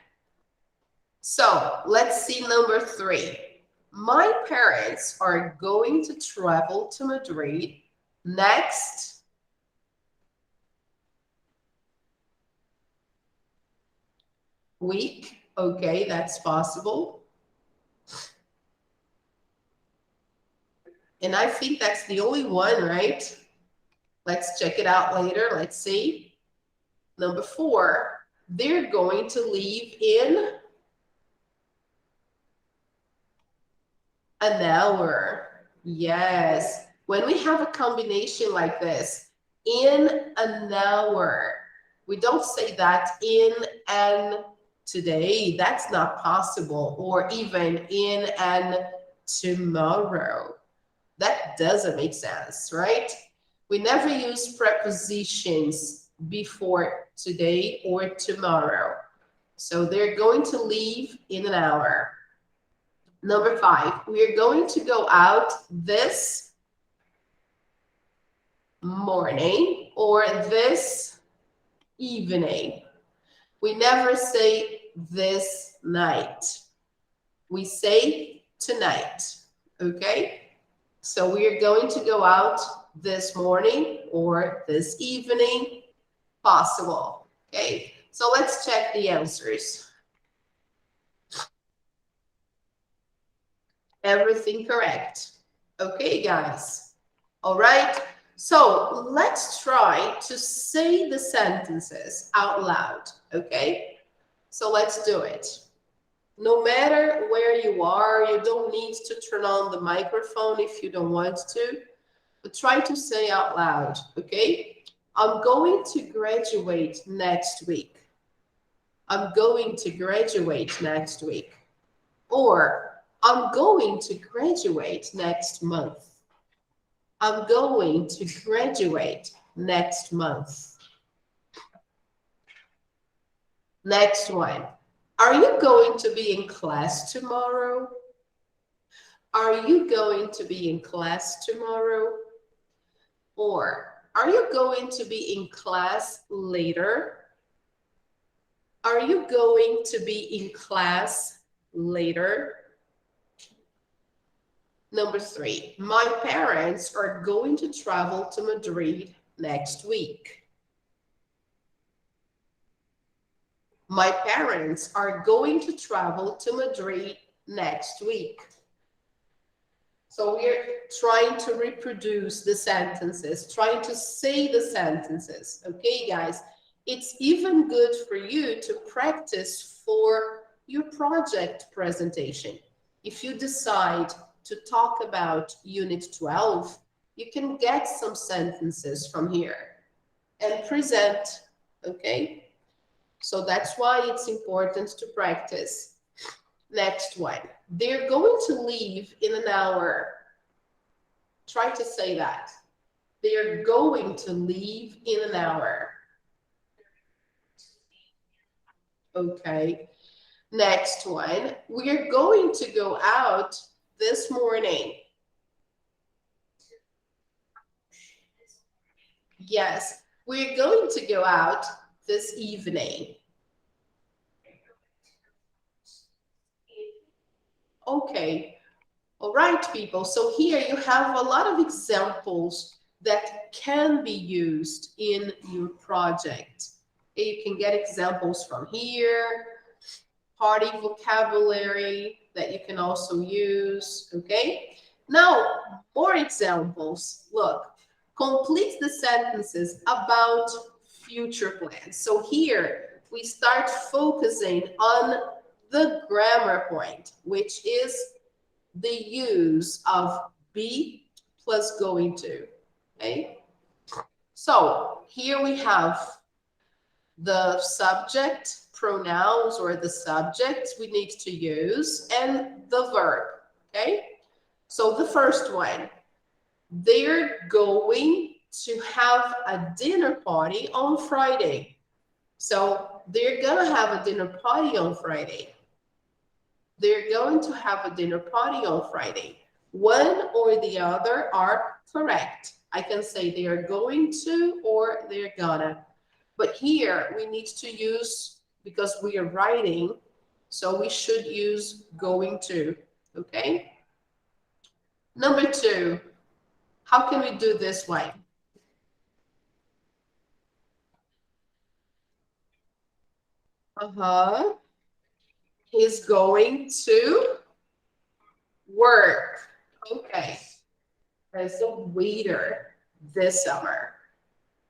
So let's see number 3. My parents are going to travel to Madrid next week. Okay, that's possible. And I think that's the only one, right? Let's check it out later. Let's see. Number 4, they're going to leave in an hour. Yes. When we have a combination like this, in an hour, we don't say that in an today. That's not possible. Or even in an tomorrow. That doesn't make sense, right? We never use prepositions before today or tomorrow. So they're going to leave in an hour. Number 5, we are going to go out this morning or this evening. We never say this night. We say tonight, okay? So we are going to go out this morning or this evening, possible, okay? So let's check the answers. Everything correct. Okay, guys. All right. So let's try to say the sentences out loud, okay? So let's do it. No matter where you are, you don't need to turn on the microphone if you don't want to, but try to say out loud, okay? I'm going to graduate next week. I'm going to graduate next week. Or I'm going to graduate next month. I'm going to graduate next month. Next one. Are you going to be in class tomorrow? Are you going to be in class tomorrow? Or are you going to be in class later? Are you going to be in class later? Number 3, my parents are going to travel to Madrid next week. My parents are going to travel to Madrid next week. So we're trying to reproduce the sentences, trying to say the sentences. Okay, guys? It's even good for you to practice for your project presentation. If you decide to talk about Unit 12, you can get some sentences from here and present, okay? So that's why it's important to practice. Next one. They're going to leave in an hour. Try to say that. They're going to leave in an hour. Okay. Next one. We're going to go out this morning. Yes, we're going to go out this evening. Okay. All right, people. So here you have a lot of examples that can be used in your project. You can get examples from here, party vocabulary that you can also use, okay? Now, more examples. Look, complete the sentences about future plans. So here, we start focusing on the grammar point, which is the use of be plus going to, okay? So here we have the subject, pronouns, or the subjects we need to use, and the verb, okay? So the first one, they're going to have a dinner party on Friday. So they're gonna have a dinner party on Friday. They're going to have a dinner party on Friday. One or the other are correct. I can say they are going to or they're gonna. But here we need to use, because we are writing, so we should use going to, okay? Number 2, how can we do this one? He's going to work, okay, as a waiter this summer.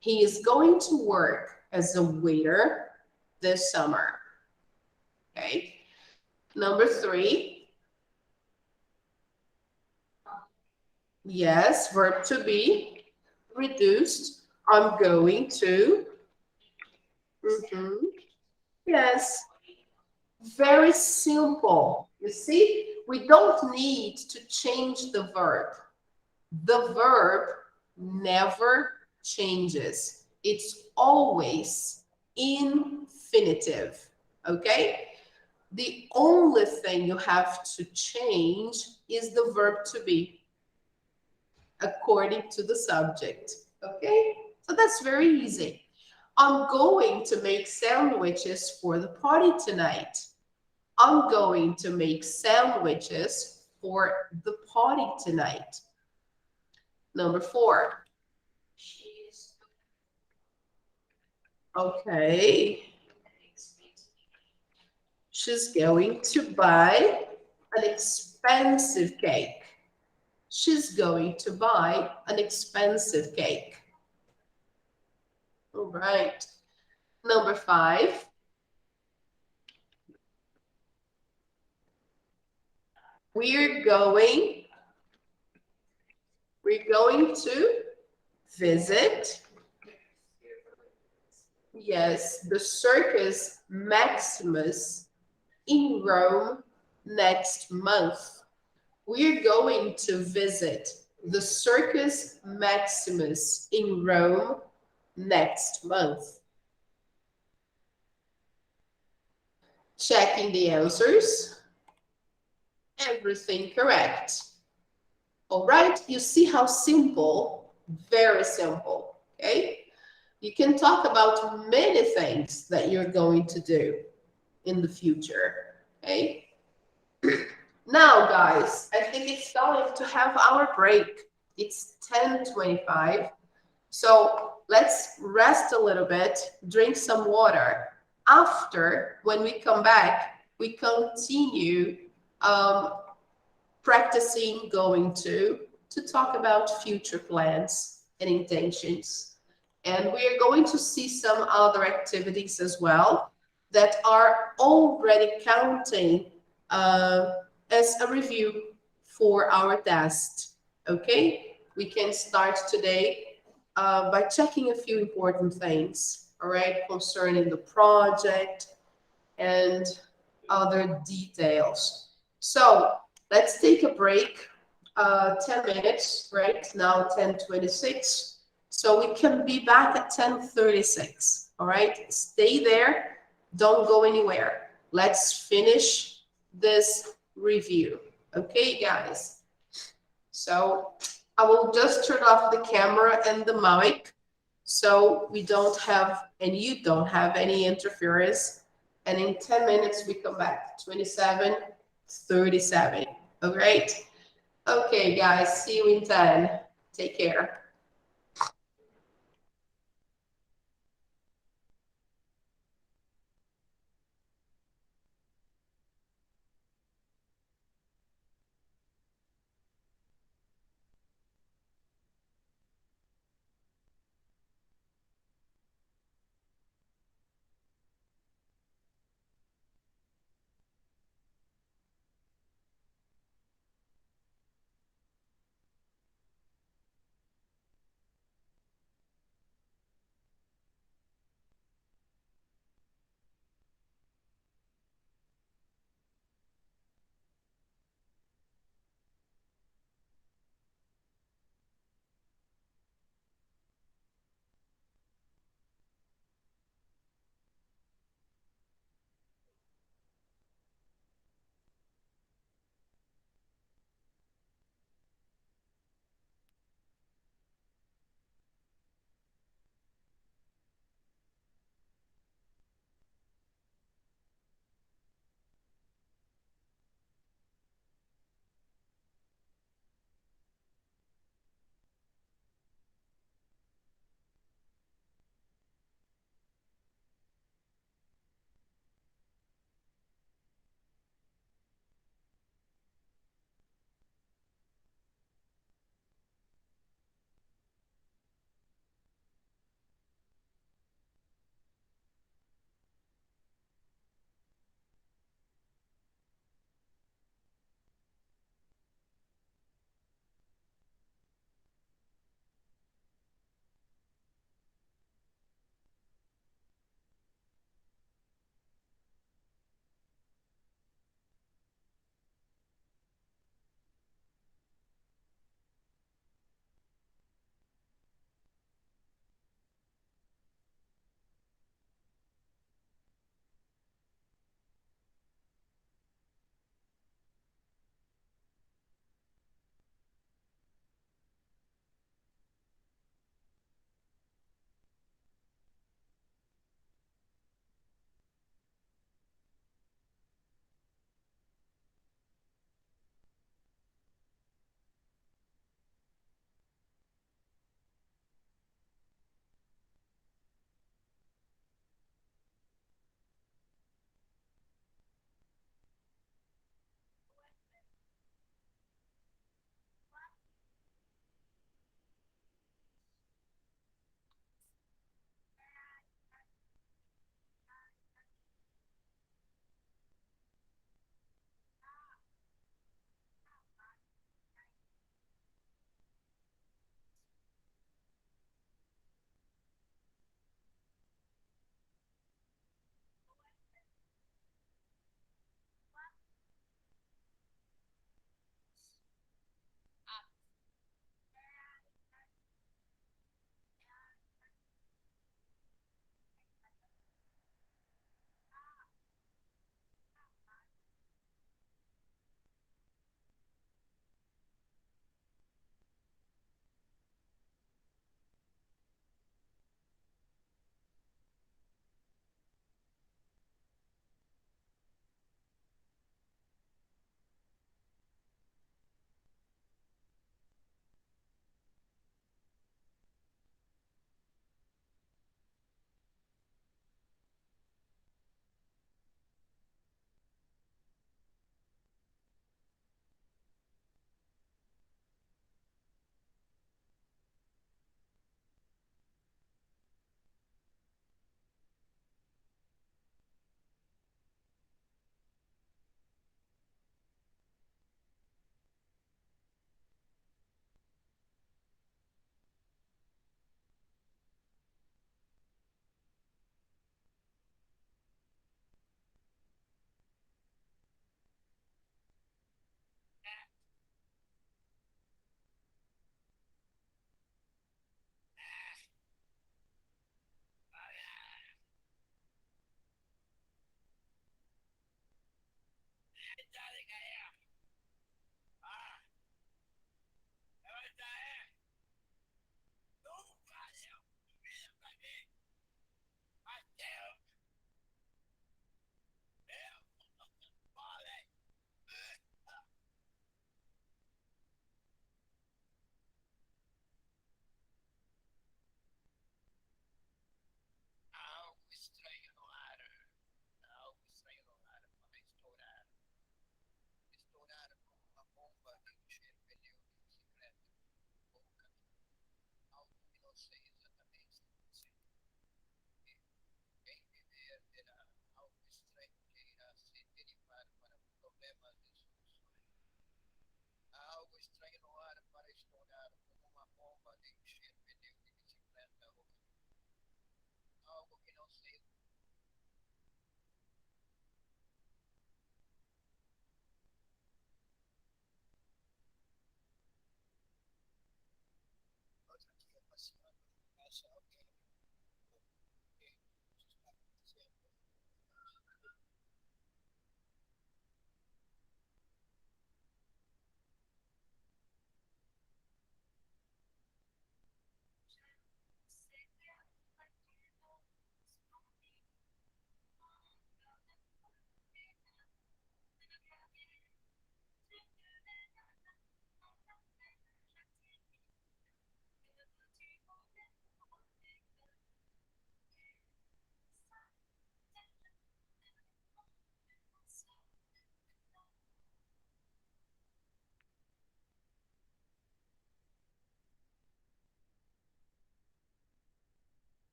He is going to work as a waiter this summer. Okay. Number 3. Yes, verb to be reduced. I'm going to. Yes. Very simple. You see, we don't need to change the verb. The verb never changes. It's always infinitive, okay? The only thing you have to change is the verb to be according to the subject, okay? So that's very easy. I'm going to make sandwiches for the party tonight. I'm going to make sandwiches for the party tonight. Number 4. Okay. She's going to buy an expensive cake. She's going to buy an expensive cake. All right. Number 5. We're going to visit, yes, the Circus Maximus in Rome next month. We're going to visit the Circus Maximus in Rome next month. Checking the answers. everything correct. All right, you see how simple, very simple, okay? You can talk about many things that you're going to do in the future, okay? Now, guys, I think it's time to have our break. It's 10:25, so let's rest a little bit, drink some water. After, when we come back, we continue practicing going to talk about future plans and intentions. And we are going to see some other activities as well that are already counting as a review for our test. Okay, we can start today by checking a few important things, all right, concerning the project and other details. So let's take a break, 10 minutes, right? Now 10:26. So we can be back at 10:36, all right? Stay there, don't go anywhere. Let's finish this review, okay, guys? So I will just turn off the camera and the mic so we don't have, and you don't have any interference. And in 10 minutes, we come back, 27:37, all right? Okay, guys, see you in 10. Take care.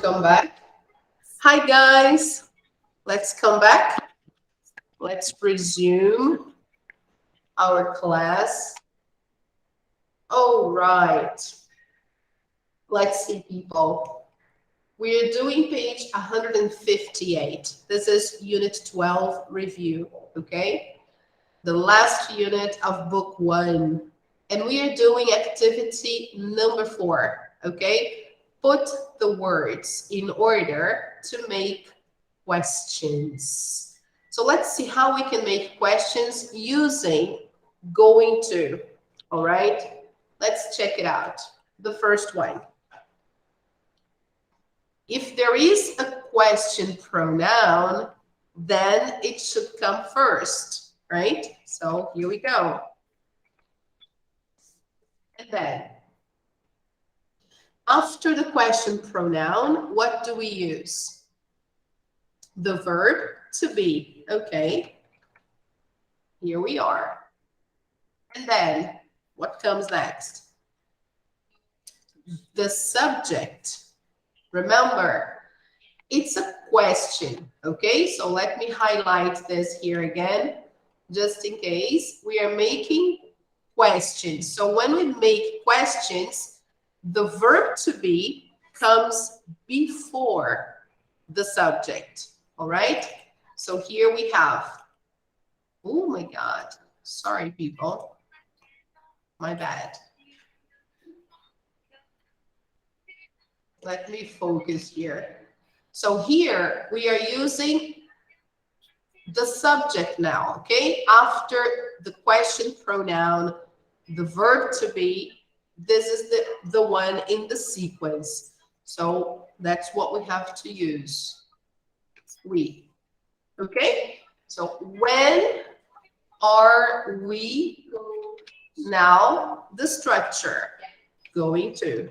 Come back. Hi, guys. Let's come back. Let's resume our class. All right. Let's see, people. We're doing page 158. This is Unit 12 review, okay? The last unit of Book 1. And we are doing activity number 4, okay? Put the words in order to make questions. So let's see how we can make questions using going to, all right? Let's check it out. The first one. If there is a question pronoun, then it should come first, right? So here we go. And then, after the question pronoun, what do we use? The verb to be, okay? Here we are. And then, what comes next? The subject. Remember, it's a question, okay? So let me highlight this here again, just in case. We are making questions. So when we make questions, the verb to be comes before the subject, all right? So here we have, oh my God, sorry, people, my bad. Let me focus here. So here we are using the subject now, okay? After the question pronoun, the verb to be, this is the one in the sequence. So that's what we have to use. We, okay? So when are we now the structure going to?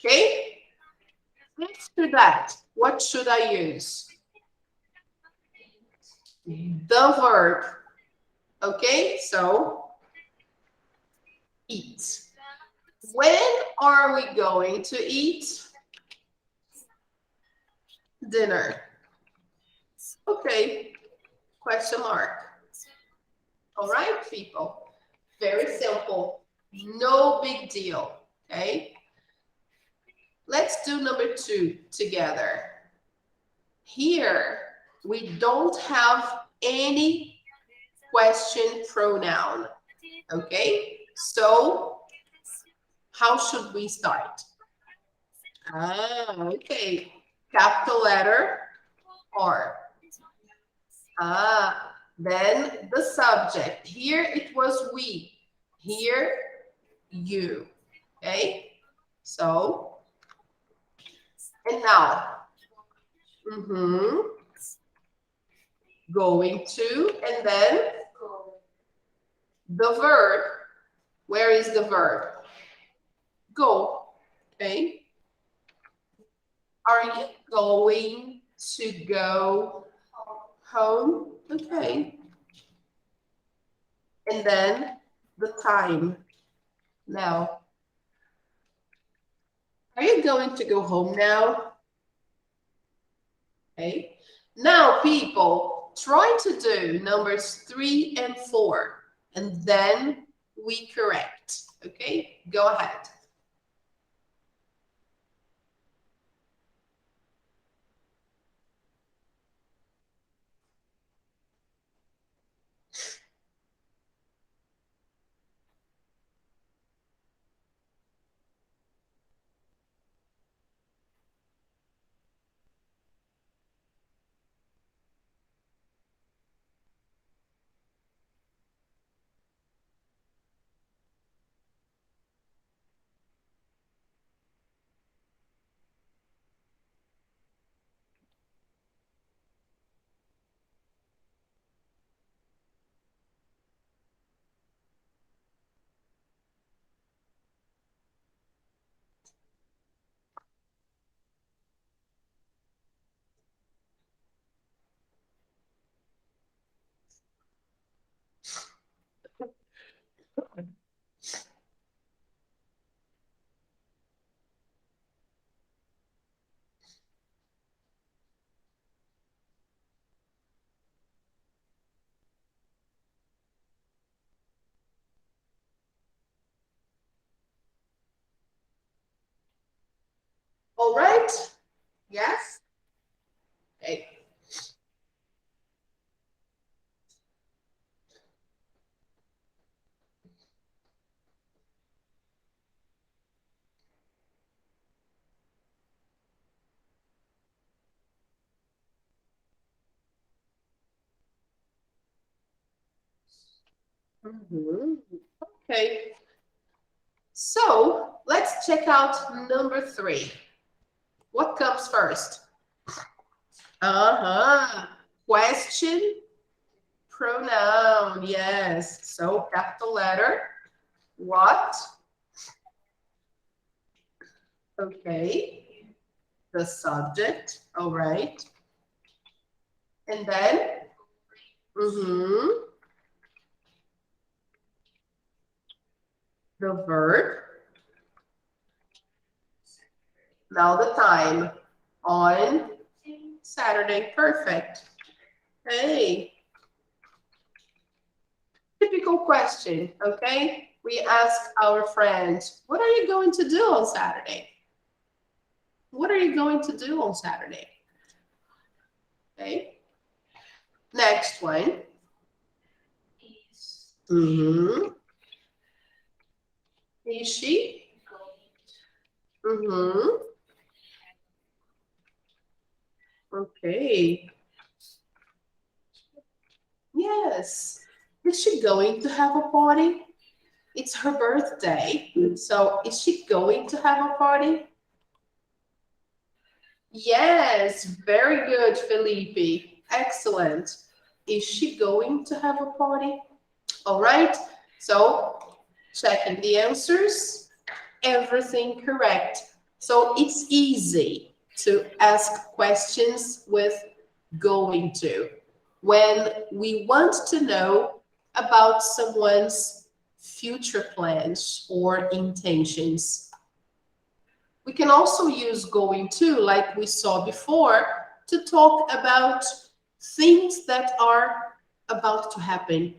Okay? After that, what should I use? The verb. Okay, so eat. When are we going to eat? Dinner. Okay, question mark. All right, people. Very simple. No big deal. Okay. Let's do number 2 together. Here, we don't have any question pronoun. Okay, so how should we start? Okay, capital letter R. Then the subject. Here it was we. Here, you. Okay, so, and now, going to, and then the verb. Where is the verb? Go. Okay. Are you going to go home? Okay. And then the time. Now. Are you going to go home now? Okay. Now, people, try to do numbers 3 and 4, and then we correct. Okay, go ahead. All right? Yes? Okay. Okay. So let's check out number 3. What comes first? Question, pronoun. Yes. So capital letter. What? Okay. The subject. All right. And then? The verb. Now the time. On Saturday. Perfect. Hey. Typical question, okay? We ask our friends, what are you going to do on Saturday? What are you going to do on Saturday? Okay. Next one. Is she? Okay. Yes. Is she going to have a party? It's her birthday. So is she going to have a party? Yes, very good, Felipe. Excellent. Is she going to have a party? All right. So checking the answers. Everything correct. So it's easy to ask questions with going to when we want to know about someone's future plans or intentions. We can also use going to, like we saw before, to talk about things that are about to happen.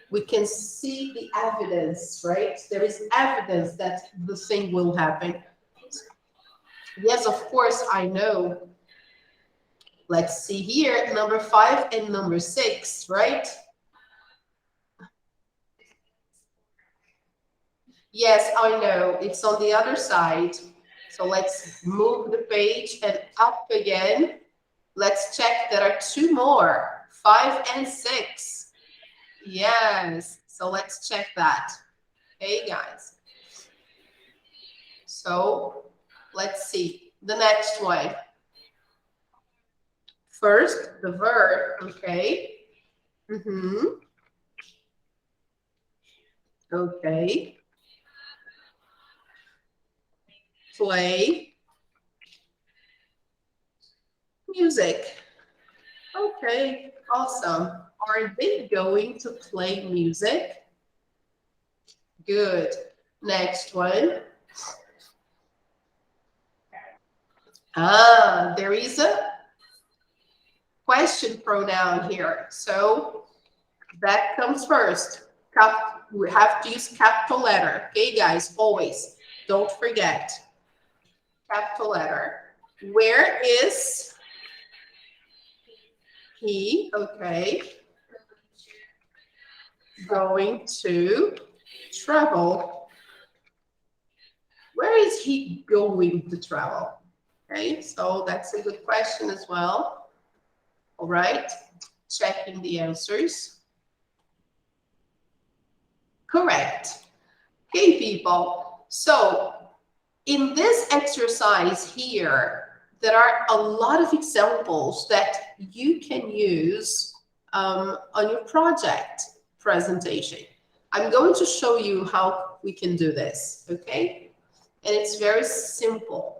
We can see the evidence, right? There is evidence that the thing will happen. Yes, of course, I know. Let's see here, number 5 and number 6, right? Yes, I know. It's on the other side. So let's move the page and up again. Let's check. There are 2 more, 5 and 6. Yes. So let's check that. Okay, guys. So let's see. The next one. First, the verb. Okay. Okay. Play music. Okay, awesome. Are they going to play music? Good. Next one. There is a question pronoun here. So that comes first. We have to use capital letter. Okay, guys, always. Don't forget. Capital letter. Where is he? Okay. Going to travel. Where is he going to travel? Okay, so that's a good question as well. All right, checking the answers. Correct. Okay, people. So in this exercise here, there are a lot of examples that you can use on your project presentation. I'm going to show you how we can do this, okay? And it's very simple.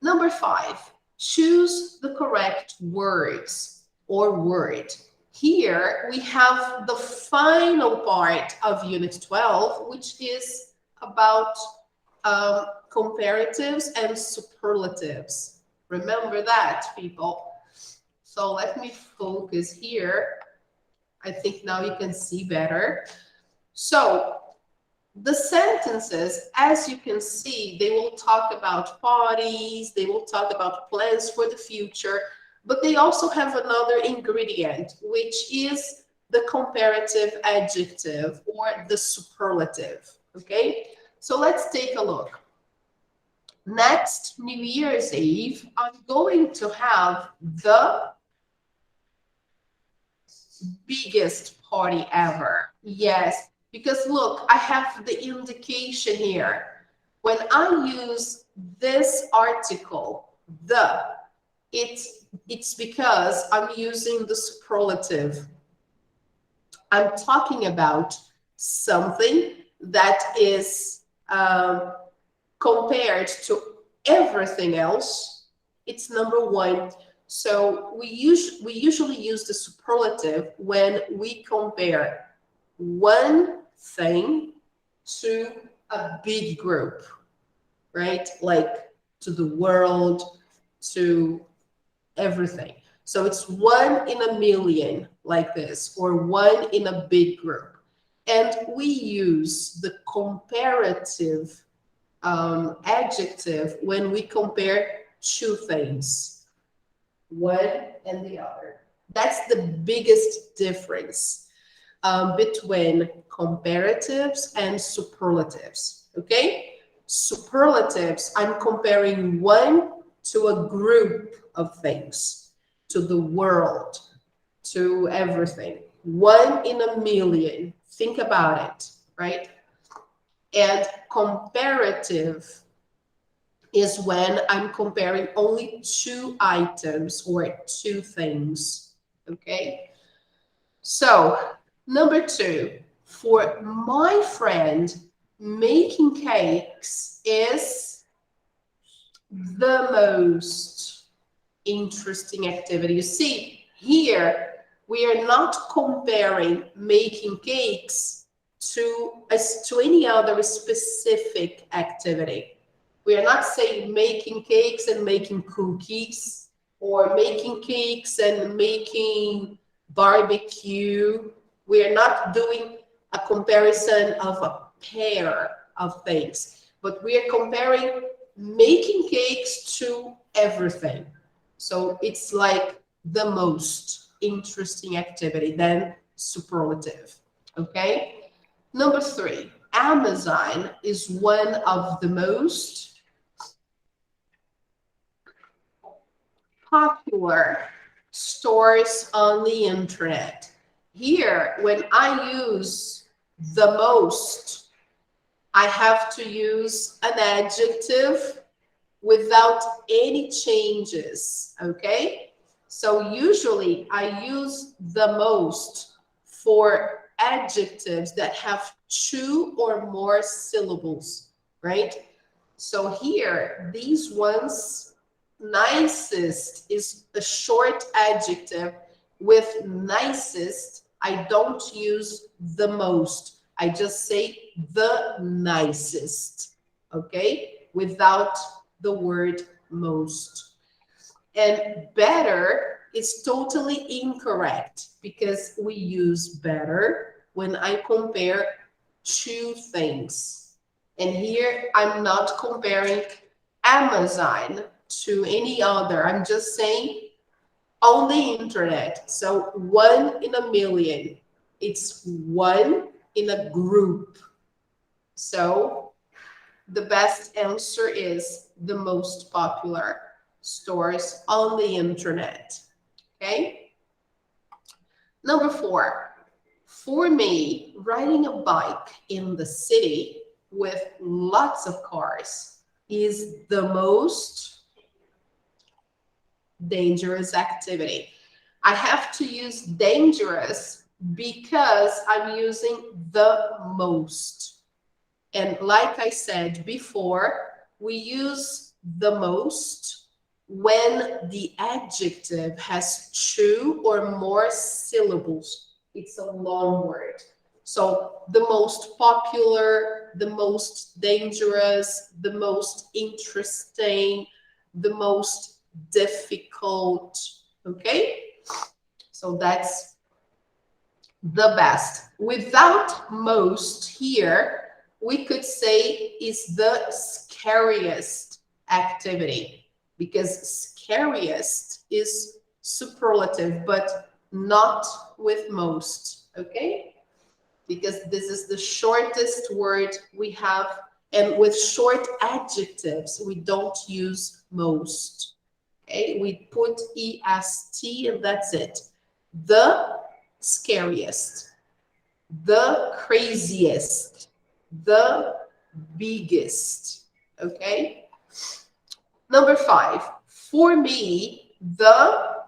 Number 5, choose the correct words or word. Here we have the final part of Unit 12, which is about comparatives and superlatives. Remember that, people. So let me focus here. I think now you can see better. So The sentences, as you can see, they will talk about parties, they will talk about plans for the future, but they also have another ingredient, which is the comparative adjective or the superlative, okay? So let's take a look. Next New Year's Eve, I'm going to have the biggest party ever. Yes, because look, I have the indication here. When I use this article, it's because I'm using the superlative. I'm talking about something that is compared to everything else. It's number one. So we usually use the superlative when we compare one thing to a big group, right? Like to the world, to everything. So it's 1 in a million like this, or 1 in a big group. And we use the comparative adjective when we compare two things, one and the other. That's the biggest difference between comparatives and superlatives, okay? Superlatives, I'm comparing one to a group of things, to the world, to everything. 1 in a million. Think about it, right? And comparative is when I'm comparing only two items or two things, okay? So, number 2, for my friend, making cakes is the most interesting activity. You see, here we are not comparing making cakes to any other specific activity. We are not saying making cakes and making cookies, or making cakes and making barbecue. We are not doing a comparison of a pair of things, but we are comparing making cakes to everything. So it's like the most interesting activity, then superlative, okay? Number 3, Amazon is one of the most popular stores on the internet. Here, when I use the most, I have to use an adjective without any changes, okay? So usually I use the most for adjectives that have 2 or more syllables, right? So here, these ones, nicest is a short adjective. With nicest, I don't use the most. I just say the nicest, okay? Without the word most. And better is totally incorrect because we use better when I compare two things. And here I'm not comparing Amazon to any other. I'm just saying on the internet. So 1 in a million. It's 1 in a group. So the best answer is the most popular stores on the internet. Okay? Number 4, for me, riding a bike in the city with lots of cars is the most dangerous activity. I have to use dangerous because I'm using the most. And like I said before, we use the most when the adjective has 2 or more syllables. It's a long word. So the most popular, the most dangerous, the most interesting, the most difficult, okay? So that's the best. Without most here, we could say is the scariest activity, because scariest is superlative, but not with most, okay? Because this is the shortest word we have, and with short adjectives, we don't use most, okay? We put EST and that's it. The scariest, the craziest, the biggest, okay? Number 5, for me, the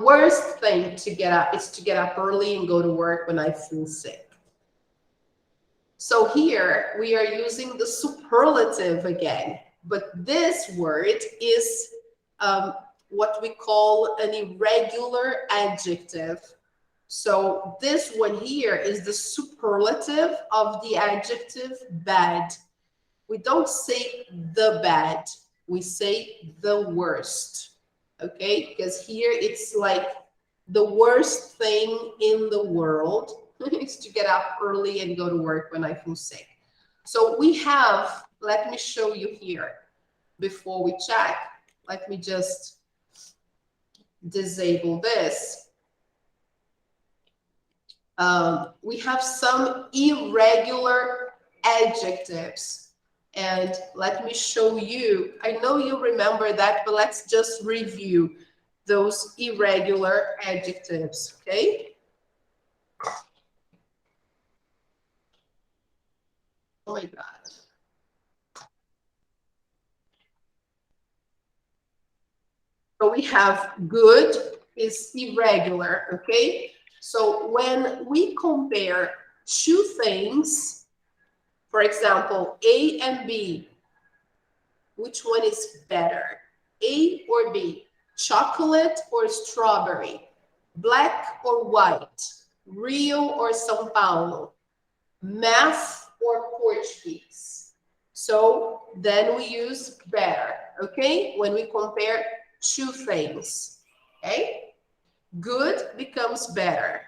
worst thing to get up is to get up early and go to work when I feel sick. So here we are using the superlative again, but this word is what we call an irregular adjective. So this one here is the superlative of the adjective bad. We don't say the bad, we say the worst. Okay, because here it's like the worst thing in the world is to get up early and go to work when I feel sick. So we have, let me show you here before we check. Let me just disable this. We have some irregular adjectives. And let me show you. I know you remember that, but let's just review those irregular adjectives, okay? Oh my God. So we have good is irregular, okay? So when we compare two things, for example, A and B, which one is better? A or B? Chocolate or strawberry? Black or white? Rio or São Paulo? Math or Portuguese? So then we use better, okay? When we compare two things, okay? Good becomes better.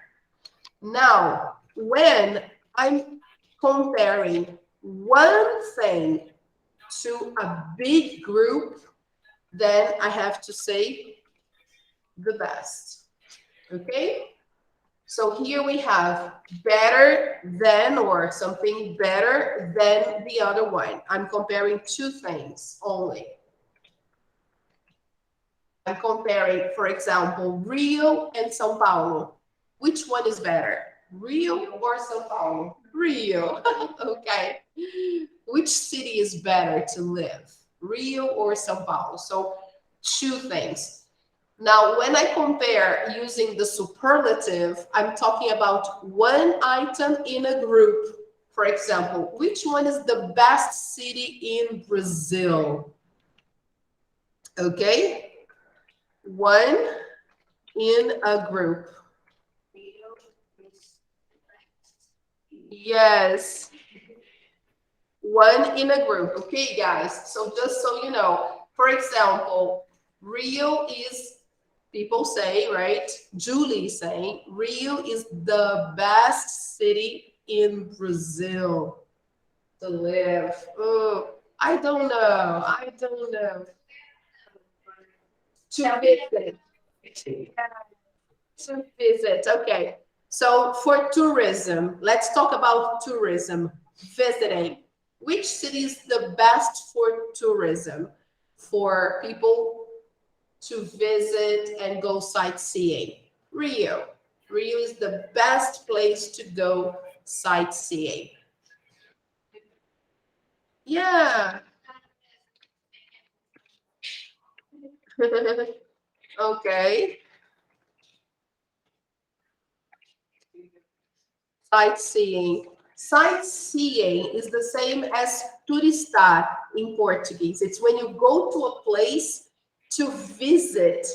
Now, when I'm comparing one thing to a big group, then I have to say the best, okay? So here we have better than, or something better than the other one. I'm comparing two things only. I'm comparing, for example, Rio and São Paulo. Which one is better? Rio or São Paulo? Rio. Okay. Which city is better to live? Rio or São Paulo? So two things. Now, when I compare using the superlative, I'm talking about one item in a group. For example, which one is the best city in Brazil? Okay. One in a group. Yes. One in a group. Okay, guys. So just so you know, for example, Rio is, people say, right? Julie is saying, Rio is the best city in Brazil to live. Oh, I don't know. I don't know. To visit. To visit. Okay. So for tourism, let's talk about tourism, visiting. Which city is the best for tourism, for people to visit and go sightseeing? Rio. Rio is the best place to go sightseeing. Yeah. Okay. Sightseeing. Sightseeing is the same as turistar in Portuguese. It's when you go to a place to visit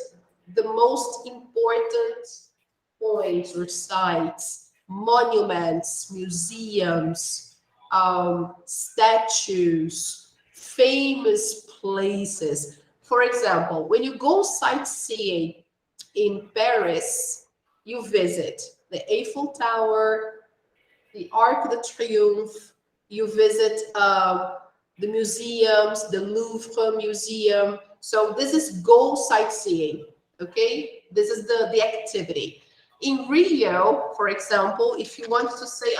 the most important points or sites, monuments, museums, statues, famous places. For example, when you go sightseeing in Paris, you visit the Eiffel Tower, the Arc de Triomphe. You visit the museums, the Louvre Museum. So this is go sightseeing, okay? This is the activity. In Rio, for example, if you want to say,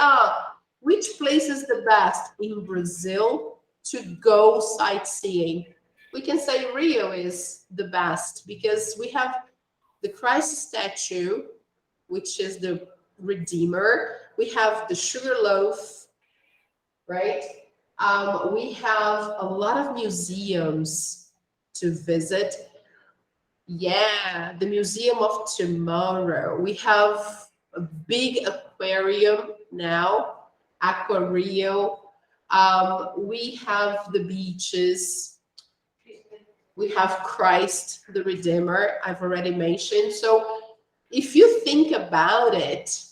which place is the best in Brazil to go sightseeing? We can say Rio is the best because we have the Christ statue, which is the Redeemer. We have the sugar loaf, right? We have a lot of museums to visit. Yeah, the Museum of Tomorrow. We have a big aquarium now, Aquario. We have the beaches. We have Christ the Redeemer, I've already mentioned. So if you think about it,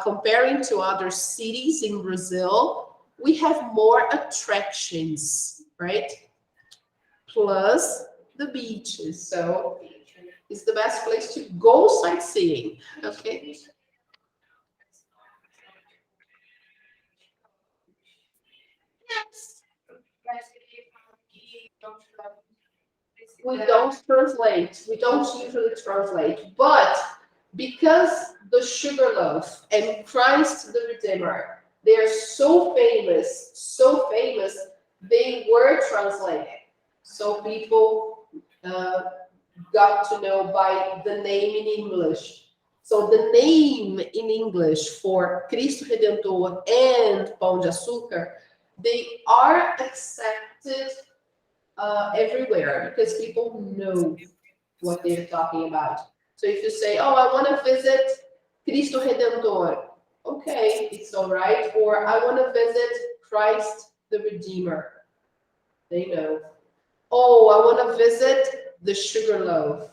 comparing to other cities in Brazil, we have more attractions, right? Plus the beaches. So it's the best place to go sightseeing, okay? Yes. We don't translate. We don't usually translate. But because the sugar loaf and Christ the Redeemer, they are so famous, they were translated. So people got to know by the name in English. So the name in English for Cristo Redentor and Pão de Açúcar, they are accepted everywhere because people know what they're talking about. So if you say, oh, I want to visit Cristo Redentor, okay, it's all right. Or I want to visit Christ the Redeemer, they know. Oh, I want to visit the sugar loaf,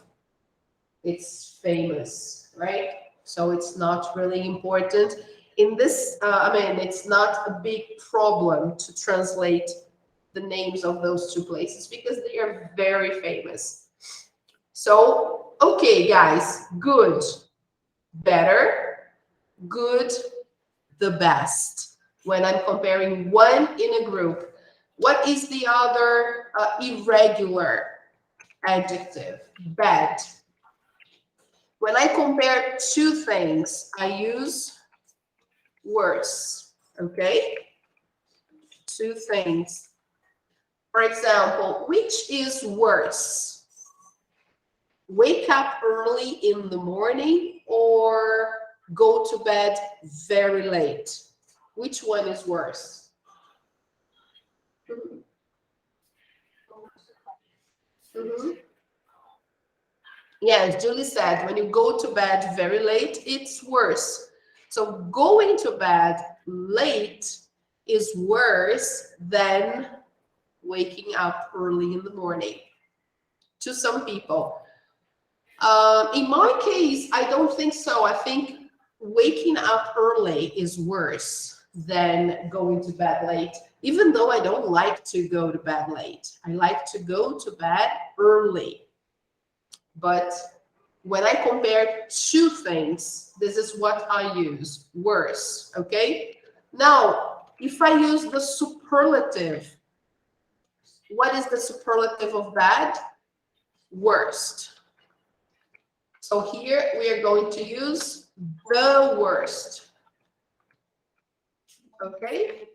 it's famous, right? So it's not really important. In this, it's not a big problem to translate the names of those two places because they are very famous. So, okay, guys, good, better, good, the best. When I'm comparing one in a group, what is the other irregular adjective? Bad. When I compare two things, I use worse, okay? Two things. For example, which is worse? Wake up early in the morning or go to bed very late? Which one is worse? Yes, Julie said, when you go to bed very late, it's worse. So going to bed late is worse than waking up early in the morning to some people. In my case, I don't think so. I think waking up early is worse than going to bed late, even though I don't like to go to bed late. I like to go to bed early. But when I compare two things, this is what I use, worse, okay? Now, if I use the superlative, what is the superlative of bad? Worst. So here we are going to use the worst. Okay?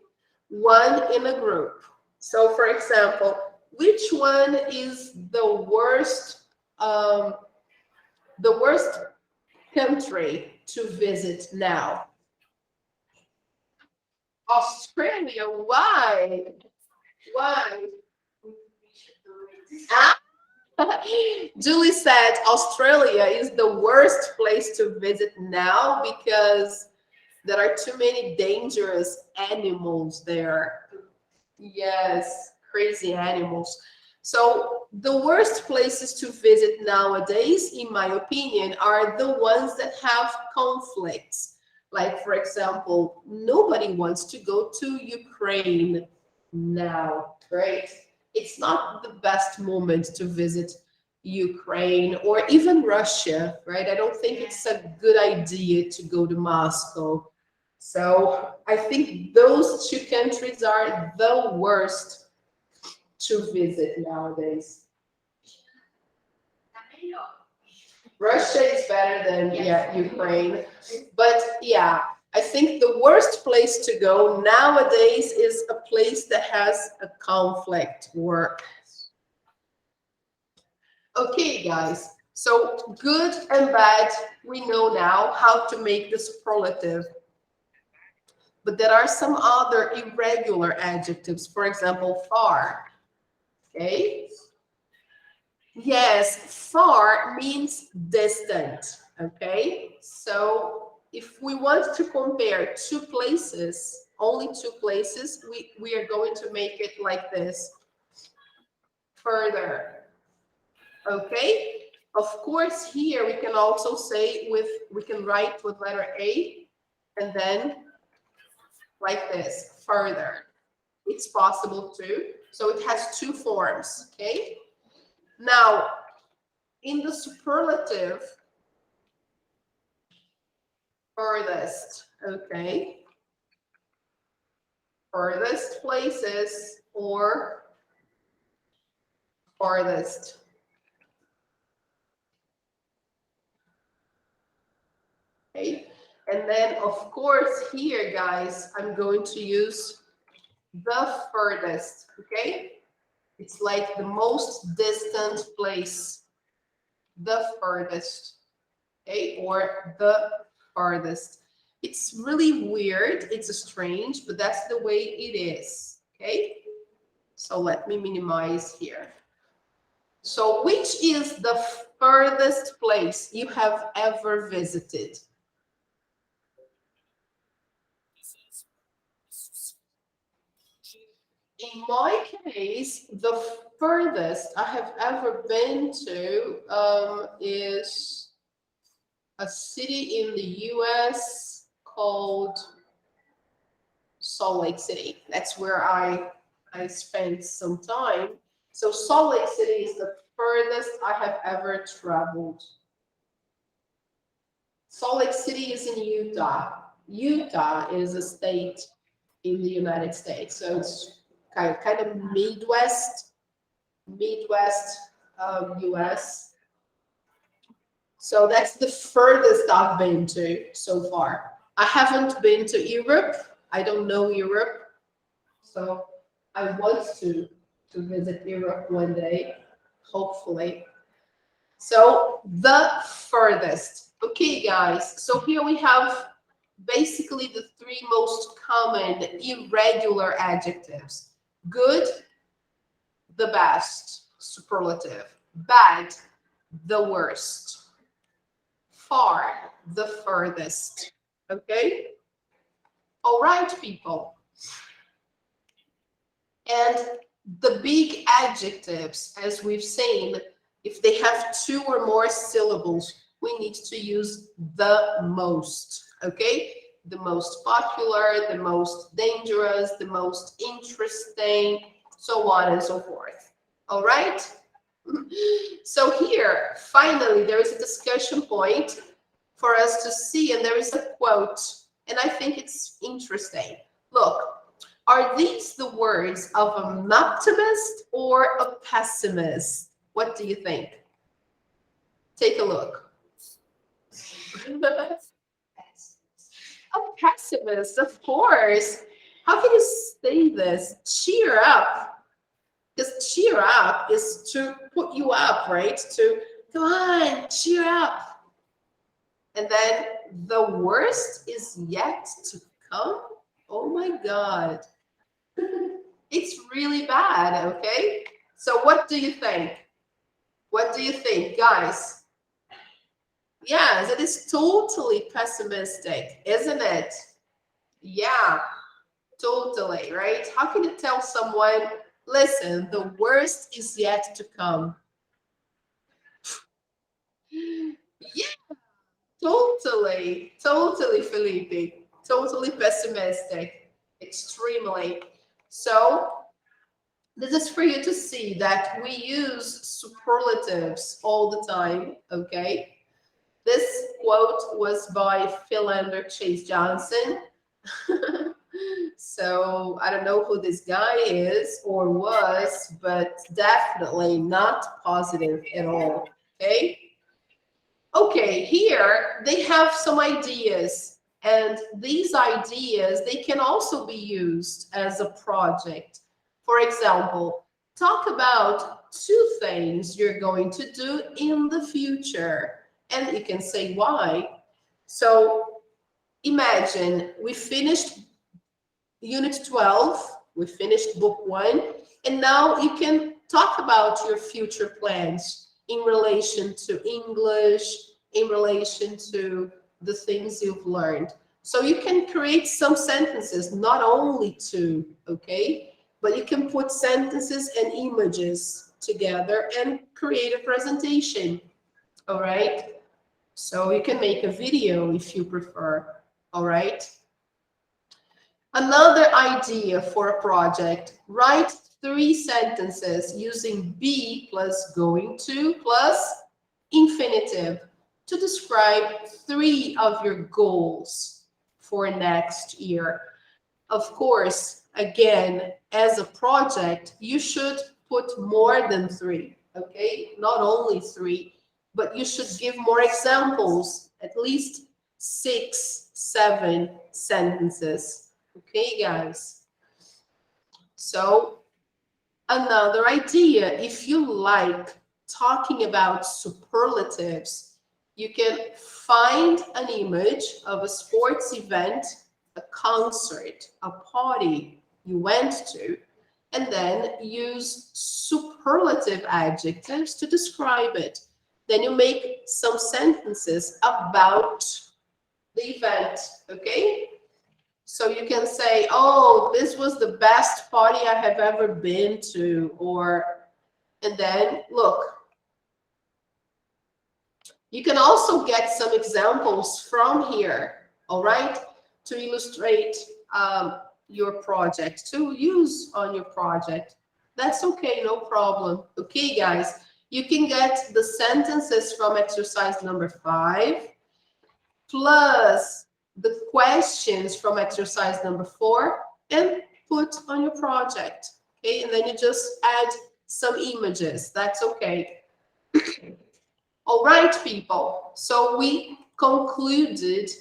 One in a group. So for example, which one is the worst country to visit now? Australia. Why? Why? Julie said Australia is the worst place to visit now because there are too many dangerous animals there. Yes, crazy animals. So the worst places to visit nowadays, in my opinion, are the ones that have conflicts. Like, for example, nobody wants to go to Ukraine now, right? It's not the best moment to visit Ukraine or even Russia, right? I don't think it's a good idea to go to Moscow So I think those two countries are the worst to visit nowadays. Russia is better than Ukraine, but yeah, I think the worst place to go nowadays is a place that has a conflict or. Okay, guys. So good and bad, we know now how to make the superlative. But there are some other irregular adjectives. For example, far. Okay. Yes, far means distant. Okay. So if we want to compare two places, only two places, we are going to make it like this. Further. Okay. Of course, here we can also say we can write with letter A and then like this, further. It's possible too. So it has two forms, okay? Now, in the superlative, furthest, okay? Furthest places or farthest. Okay, and then of course here, guys, I'm going to use the furthest, okay? It's like the most distant place, the furthest, okay, or the farthest. It's really weird, it's strange, but that's the way it is, okay? So let me minimize here. So which is the furthest place you have ever visited? In my case, the furthest I have ever been to is a city in the US called Salt Lake City. That's where I spent some time. So Salt Lake City is the furthest I have ever traveled. Salt Lake City is in Utah. Utah is a state in the United States. So it's kind of Midwest US. So that's the furthest I've been to so far. I haven't been to Europe. I don't know Europe. So I want to visit Europe one day, hopefully. So the furthest. Okay, guys. So here we have basically the three most common irregular adjectives. Good, the best, superlative. Bad, the worst. Far, the furthest. Okay? All right, people. And the big adjectives, as we've seen, if they have two or more syllables, we need to use the most. Okay? The most popular, the most dangerous, the most interesting, so on and so forth. All right? So here, finally, there is a discussion point for us to see, and there is a quote, and I think it's interesting. Look, are these the words of an optimist or a pessimist? What do you think? Take a look. A pessimist, of course. How can you say this? Cheer up. Because cheer up is to put you up, right? To come on, cheer up. And then the worst is yet to come. Oh my God. It's really bad, okay? So what do you think? What do you think, guys? Yes, it is totally pessimistic, isn't it? Yeah, totally, right? How can you tell someone, listen, the worst is yet to come? Yeah, totally, Felipe. Totally pessimistic, extremely. So this is for you to see that we use superlatives all the time, okay? This quote was by Philander Chase Johnson. So I don't know who this guy is or was, but definitely not positive at all. Okay. Okay, here they have some ideas, and these ideas, they can also be used as a project. For example, talk about 2 things you're going to do in the future, and you can say why. So imagine we finished Unit 12, we finished Book 1, and now you can talk about your future plans in relation to English, in relation to the things you've learned. So you can create some sentences, not only 2, okay? But you can put sentences and images together and create a presentation, all right? So you can make a video if you prefer, all right? Another idea for a project, write 3 sentences using be plus going to plus infinitive to describe 3 of your goals for next year. Of course, again, as a project, you should put more than 3, okay? Not only 3, but you should give more examples, at least 6, 7 sentences. Okay, guys. So another idea, if you like talking about superlatives, you can find an image of a sports event, a concert, a party you went to, and then use superlative adjectives to describe it. Then you make some sentences about the event, okay? So you can say, oh, this was the best party I have ever been to, and then look. You can also get some examples from here, all right, to illustrate your project, to use on your project. That's okay, no problem. Okay, guys, you can get the sentences from exercise number 5, plus the questions from exercise number 4, and put on your project. Okay, and then you just add some images. That's okay. All right, people. So we concluded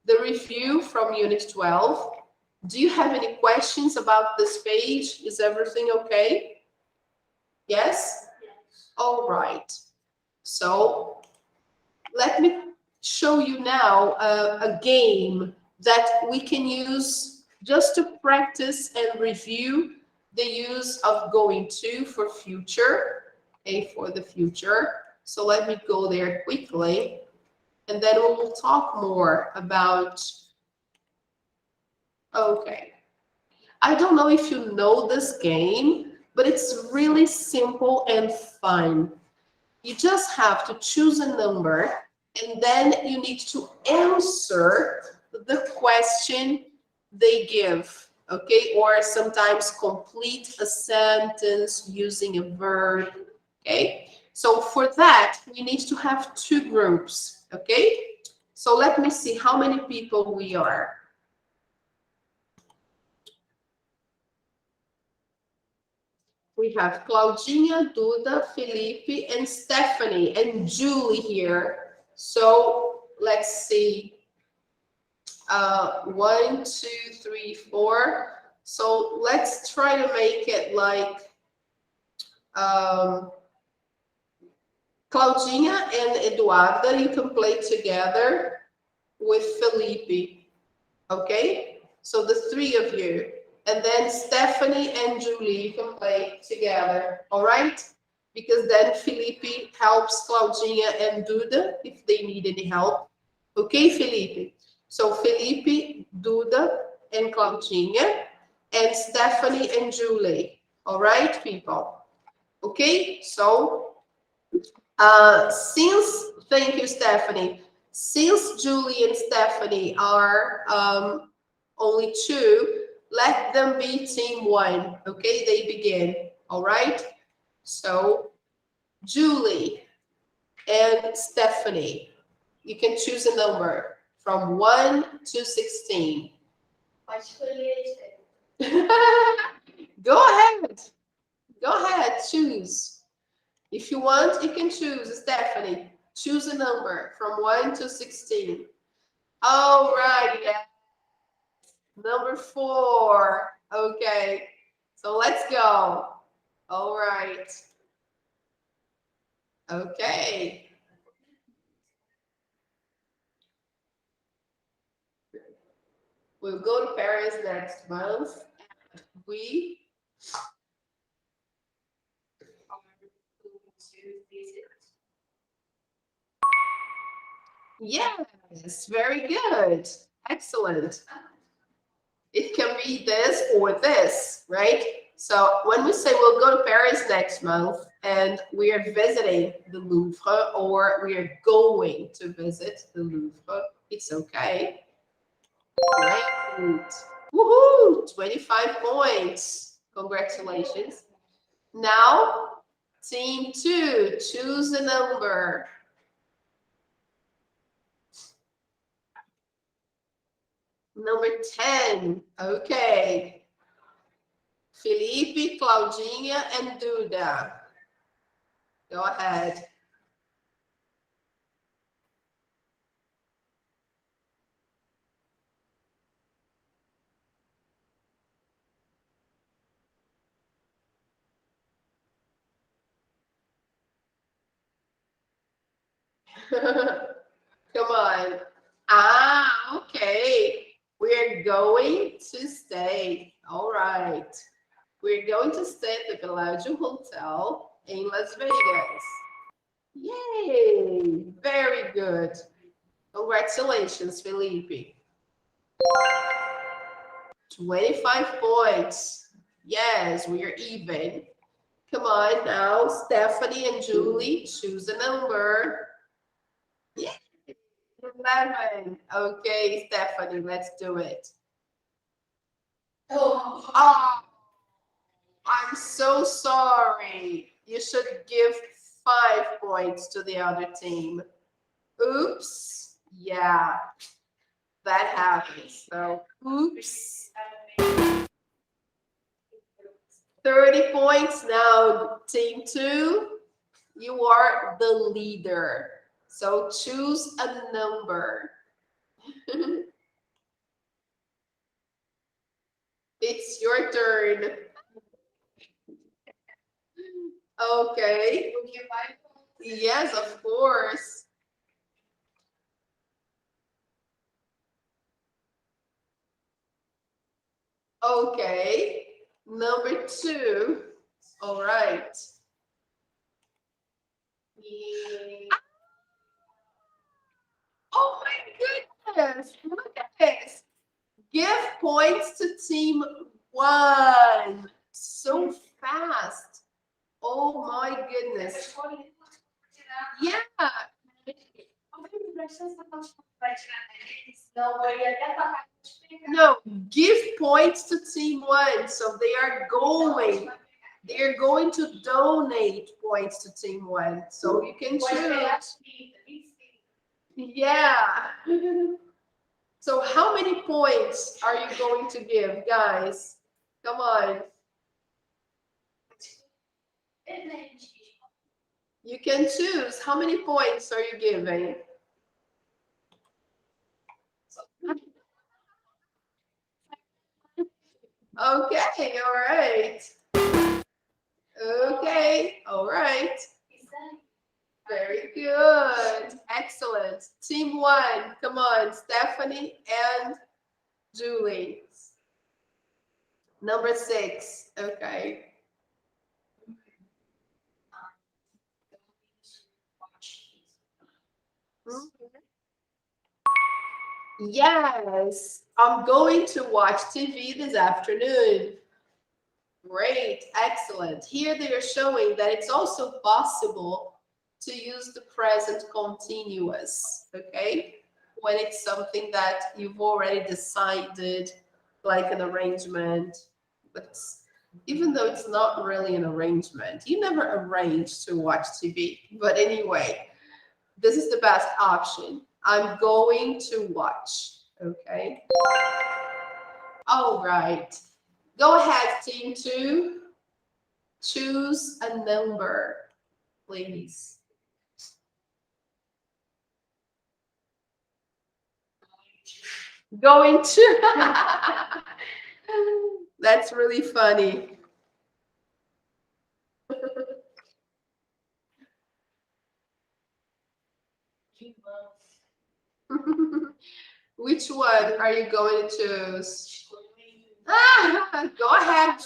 the review from Unit 12. Do you have any questions about this page? Is everything okay? Yes? Yes. All right. So let me show you now a game that we can use just to practice and review the use of going to for future, okay, for the future. So let me go there quickly, and then we will talk more about, okay. I don't know if you know this game, but it's really simple and fun. You just have to choose a number, and then you need to answer the question they give, okay? Or sometimes complete a sentence using a verb, okay? So for that, we need to have 2 groups, okay? So let me see how many people we are. We have Claudinha, Duda, Felipe, and Stephanie, and Julie here. So let's see. 1, 2, 3, 4. So let's try to make it like Claudinha and Eduarda, you can play together with Felipe. Okay? So the 3 of you. And then Stephanie and Julie, you can play together. All right? Because then Felipe helps Claudinha and Duda if they need any help. Okay, Felipe? So Felipe, Duda, and Claudinha, and Stephanie and Julie. All right, people? Okay, so thank you, Stephanie. Since Julie and Stephanie are only 2, let them be team 1. Okay, they begin. All right? So Julie and Stephanie, you can choose a number from 1 to 16. Go ahead. Go ahead, choose. If you want, you can choose, Stephanie. Choose a number from 1 to 16. All right, yeah. Number 4. Okay, so let's go. All right. Okay. We'll go to Paris next month. We are going to visit. Yes, very good. Excellent. It can be this or this, right? So when we say we'll go to Paris next month and we are visiting the Louvre or we are going to visit the Louvre, it's okay. Great. Woohoo! 25 points. Congratulations. Now, team 2, choose a number. Number 10. Okay. Felipe, Claudinha, and Duda. Go ahead. Come on. Ah, okay. We're going to stay. All right. We're going to stay at the Bellagio Hotel in Las Vegas. Yay! Very good. Congratulations, Felipe. 25 points. Yes, we are even. Come on now, Stephanie and Julie, choose a number. Yeah. 11. Okay, Stephanie, let's do it. Oh, I'm so sorry. You should give 5 points to the other team. Oops. Yeah, that happens. So, oops. 30 points now, team 2. You are the leader. So choose a number. It's your turn. Okay. Yes, of course. Okay. Number 2. All right. Oh my goodness. Look at this. Give points to team 1. So fast. Oh my goodness. Yeah. No, give points to team 1. So they're going to donate points to team 1. So you can choose. Yeah. So how many points are you going to give, guys? Come on. You can choose. How many points are you giving? Okay, all right. Okay, all right. Very good. Excellent. Team 1, come on, Stephanie and Julie. Number 6, okay. Yes, I'm going to watch TV this afternoon. Great, excellent. Here they are showing that it's also possible to use the present continuous, okay? When it's something that you've already decided, like an arrangement, but even though it's not really an arrangement, you never arrange to watch TV. But anyway, this is the best option. I'm going to watch, okay? All right. Go ahead, team 2. Choose a number, please. Going to. That's really funny. Which one are you going to choose? Go ahead.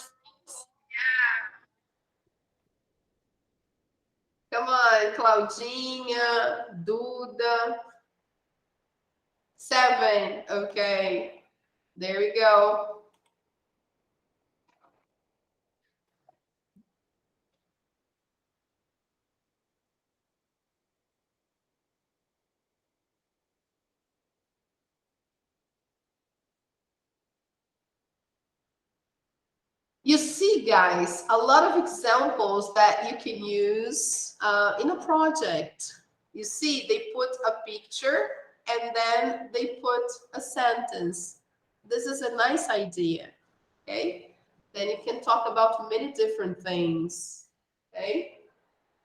Come on, Claudinha, Duda. 7. Okay. There we go. You see, guys, a lot of examples that you can use in a project. You see, they put a picture and then they put a sentence. This is a nice idea, okay? Then you can talk about many different things, okay?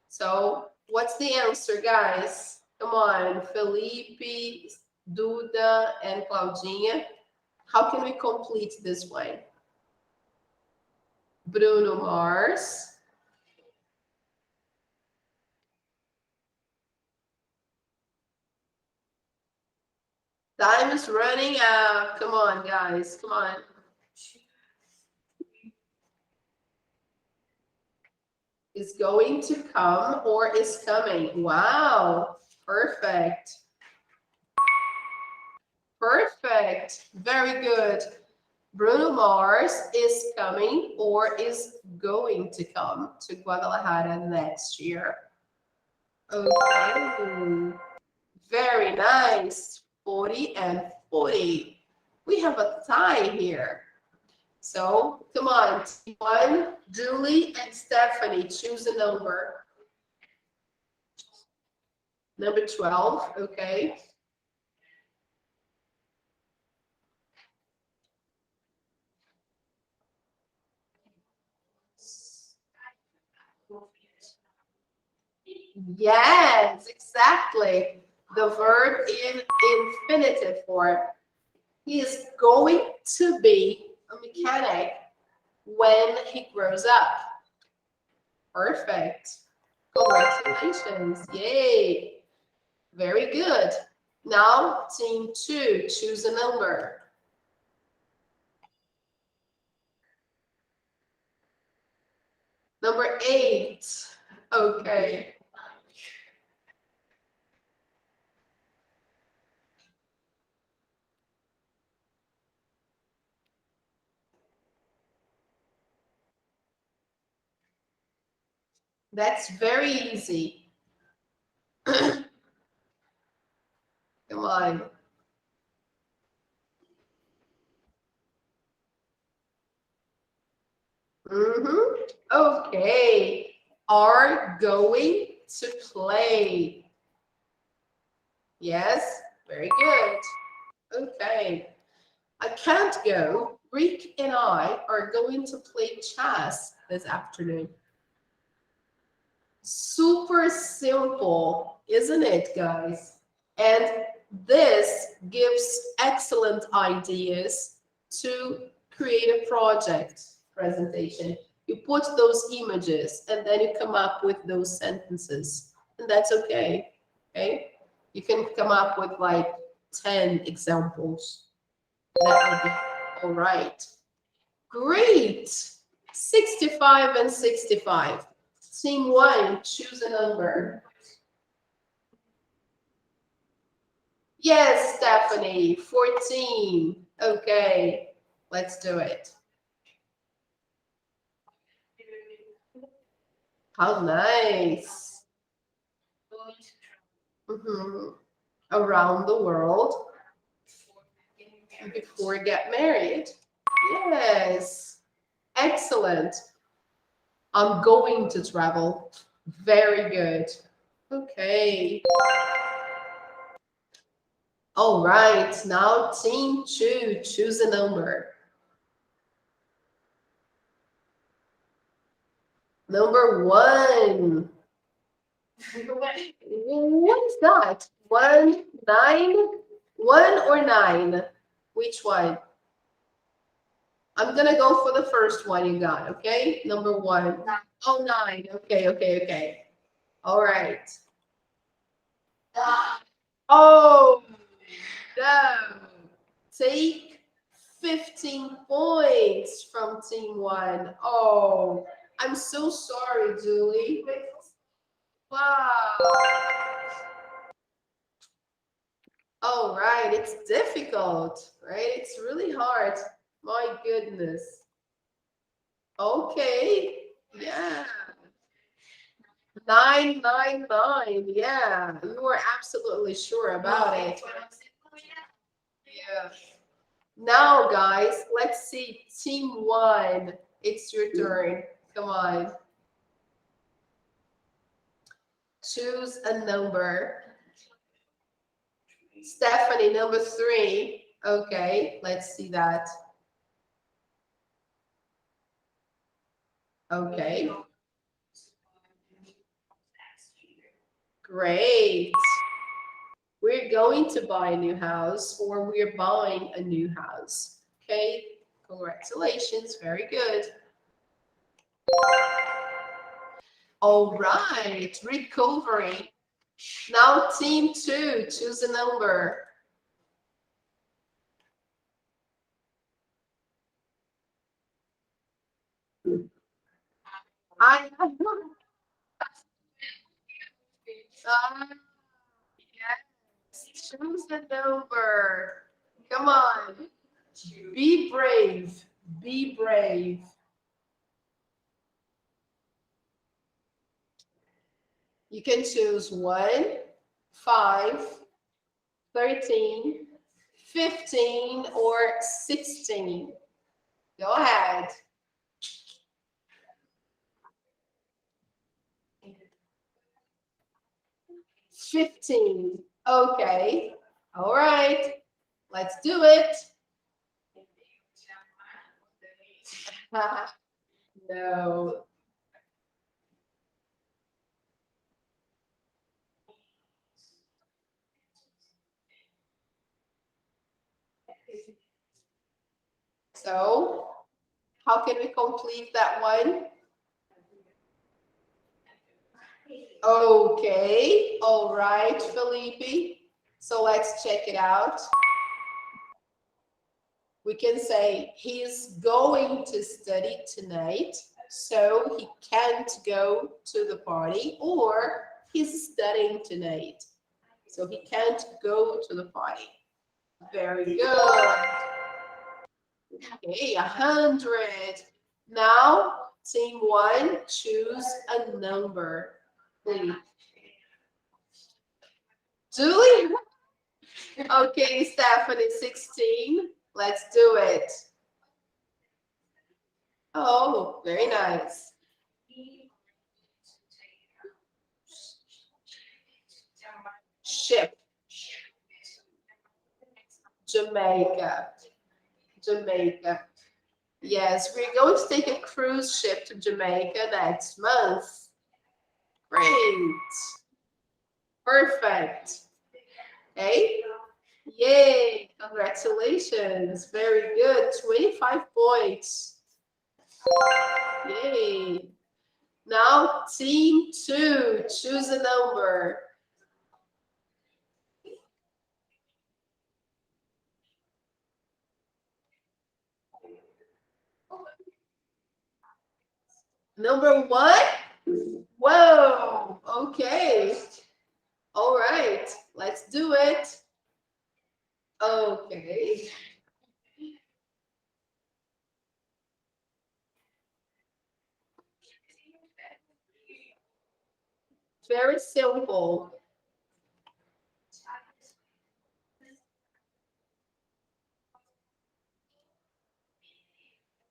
So what's the answer, guys? Come on, Felipe, Duda, and Claudinha. How can we complete this one? Bruno Mars. Time is running out. Come on, guys. Come on. Is going to come or is coming? Wow. Perfect. Perfect. Very good. Bruno Mars is coming or is going to come to Guadalajara next year. Okay. Very nice. 40 and 40. We have a tie here. So come on, team 1, Julie and Stephanie, choose a number. Number 12, okay. Yes, exactly. The verb in infinitive form. He is going to be a mechanic when he grows up. Perfect. Congratulations. Yay. Very good. Now, team 2, choose a number. Number 8. Okay. That's very easy. Come on. Okay. Are going to play. Yes, very good. Okay. I can't go. Rick and I are going to play chess this afternoon. Super simple, isn't it, guys? And this gives excellent ideas to create a project presentation. You put those images and then you come up with those sentences, and that's okay. Okay, you can come up with like 10 examples. That would be all right. Great. 65 and 65. Team 1, choose a number. Yes, Stephanie, 14. Okay, let's do it. How nice. Around the world before we get married. Yes, excellent. I'm going to travel. Very good. Okay. All right, now team 2, choose a number. Number 1. What is that? 1, 9? 1 or 9? Which one? I'm gonna go for the first one you got, okay? Number 1. Oh, 9. Okay. All right. Oh, no. Take 15 points from team 1. Oh, I'm so sorry, Julie. Wow. All right, it's difficult, right? It's really hard. My goodness. Okay, yeah. 999. Yeah, you were absolutely sure about it. Yeah. Now, guys, let's see. Team 1, it's your turn. Come on. Choose a number. Stephanie, number 3. Okay, let's see that. Okay. Great. We're going to buy a new house, or we're buying a new house. Okay, congratulations, very good. All right, recovery. Now team 2, choose a number. Yes, choose a number. Come on. Be brave. Be brave. You can choose 1, 5, 13, 15, or 16. Go ahead. 15. Okay. All right. Let's do it. No. So, how can we complete that one? Okay. All right, Felipe. So let's check it out. We can say he's going to study tonight, so he can't go to the party, or he's studying tonight, so he can't go to the party. Very good. Okay, 100. Now, team 1, choose a number, please. Julie? Okay, Stephanie, 16. Let's do it. Oh, very nice. Ship. Jamaica. Jamaica. Yes, we're going to take a cruise ship to Jamaica next month. Great. Perfect. Okay. Yay. Congratulations. Very good. 25 points. Yay. Now, team 2, choose a number. Number 1? Whoa. Okay. All right. Let's do it. Okay. Very simple.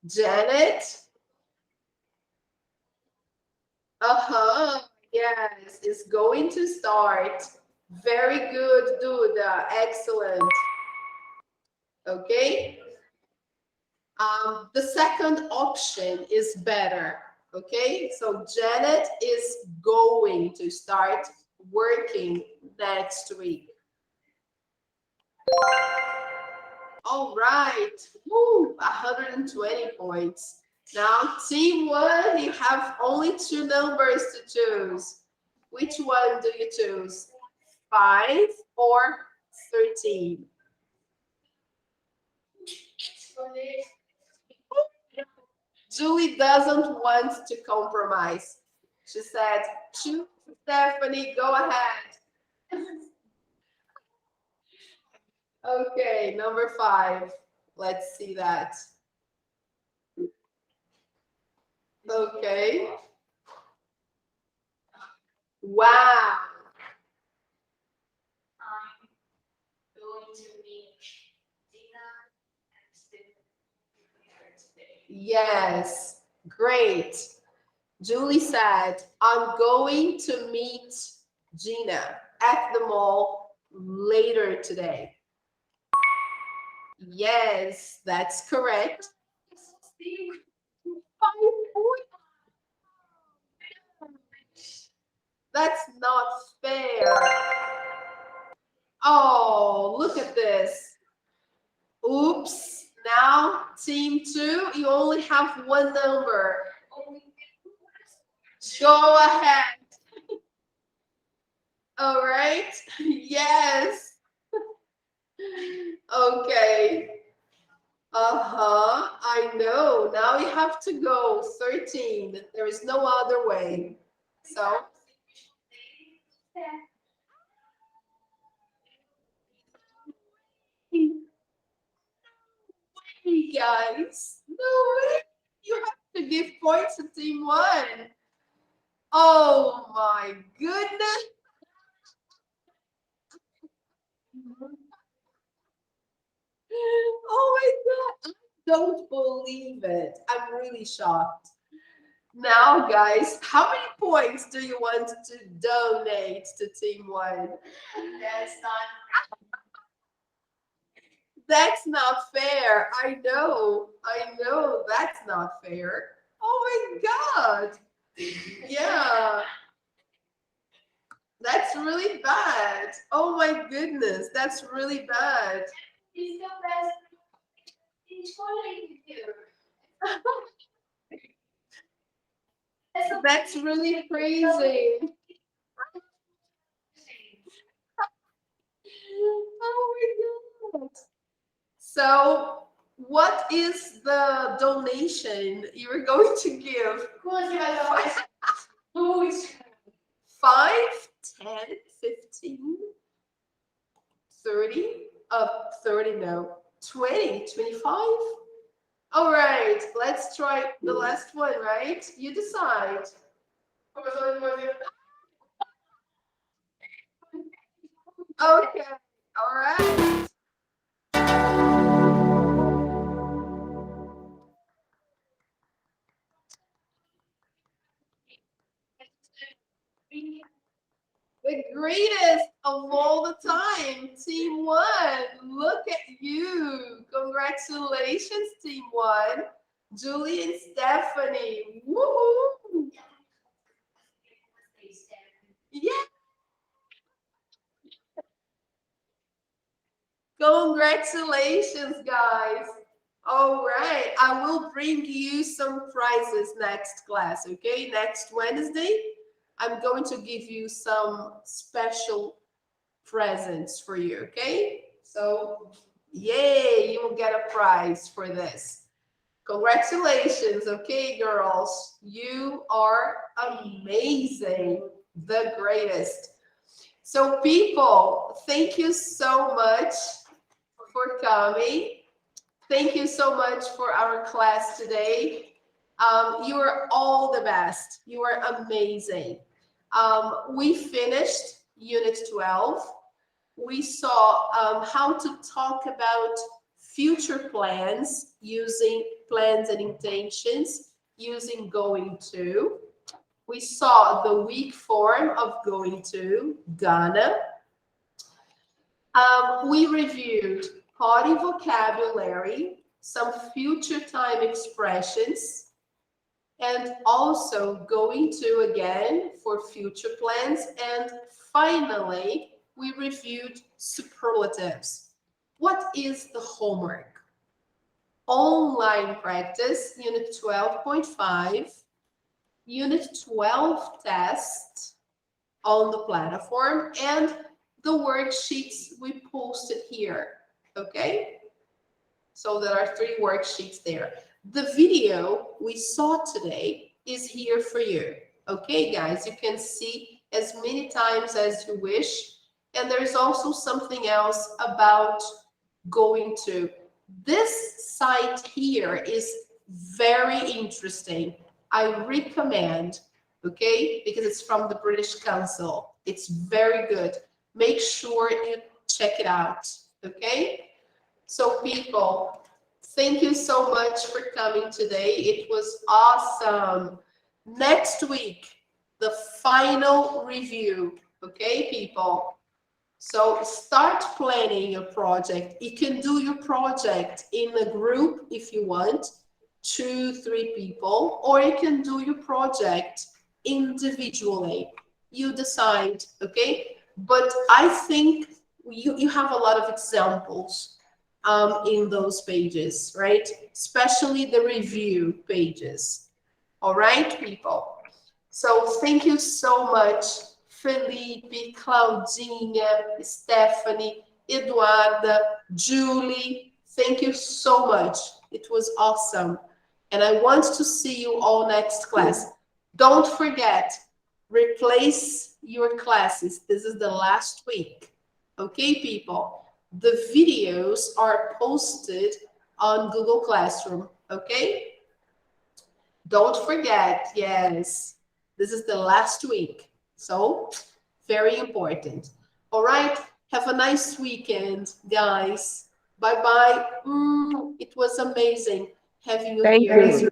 Janet. Yes, it's going to start. Very good, Duda. Excellent. Okay. The second option is better. Okay, so Janet is going to start working next week. All right, woo, 120 points. Now, team one, you have only 2 numbers to choose. Which one do you choose? 5 or 13? Julie doesn't want to compromise. She said, choose Stephanie, go ahead. Okay, number 5. Let's see that. Okay. Wow. I'm going to meet Dina and Stephen today. Yes, great. Julie said, I'm going to meet Gina at the mall later today. Yes, that's correct. 5 points. That's not fair. Oh, look at this. Oops. Now, team 2, you only have 1 number. Go ahead. All right. Yes. Okay. I know. Now you have to go 13. There is no other way. So. Hey guys, no way. You have to give points to team 1. Oh my goodness. Oh my God. I don't believe it. I'm really shocked. Now, guys, how many points do you want to donate to team 1? That's not fair. I know, that's not fair. Oh my God. Yeah. That's really bad. Oh my goodness, that's really bad. He's the best. He's totally here. That's really crazy. Oh my God. So, what is the donation you're going to give? 5, 10, 15, 30, 30, no, 20, 25? All right, let's try the last one, right? You decide. Okay, all right. The greatest of all the time, team 1. Look at you. Congratulations, team 1. Julie and Stephanie. Woohoo! Yeah. Congratulations, guys. All right. I will bring you some prizes next class, okay? Next Wednesday, I'm going to give you some special presents for you, okay? So, yay, you will get a prize for this. Congratulations, okay, girls? You are amazing, the greatest. So, people, thank you so much for coming. Thank you so much for our class today. You are all the best. You are amazing. We finished Unit 12. We saw how to talk about future plans using plans and intentions using going to. We saw the weak form of going to, gonna. We reviewed party vocabulary, some future time expressions, and also going to again for future plans. And finally, we reviewed superlatives. What is the homework? Online practice, Unit 12.5, Unit 12 test on the platform, and the worksheets we posted here, okay? So there are 3 worksheets there. The video we saw today is here for you, okay, guys? You can see as many times as you wish, and there's also something else about going to. This site here is very interesting. I recommend, okay, because it's from the British Council. It's very good. Make sure you check it out, okay? So people, thank you so much for coming today. It was awesome. Next week, the final review, okay, people? So start planning your project. You can do your project in a group if you want, 2, 3 people, or you can do your project individually. You decide, okay? But I think you have a lot of examples in those pages, right? Especially the review pages. All right, people? So thank you so much, Felipe, Claudinha, Stephanie, Eduarda, Julie. Thank you so much. It was awesome. And I want to see you all next class. Don't forget, replace your classes. This is the last week. Okay, people? The videos are posted on Google Classroom, okay? Don't forget, yes, this is the last week. So, very important. All right, have a nice weekend, guys. Bye-bye. It was amazing having you Thank here. you.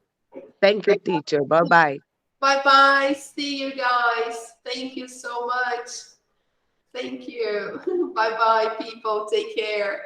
Thank you, teacher. Bye-bye. Bye-bye. See you guys. Thank you so much. Thank you. Bye-bye, people. Take care.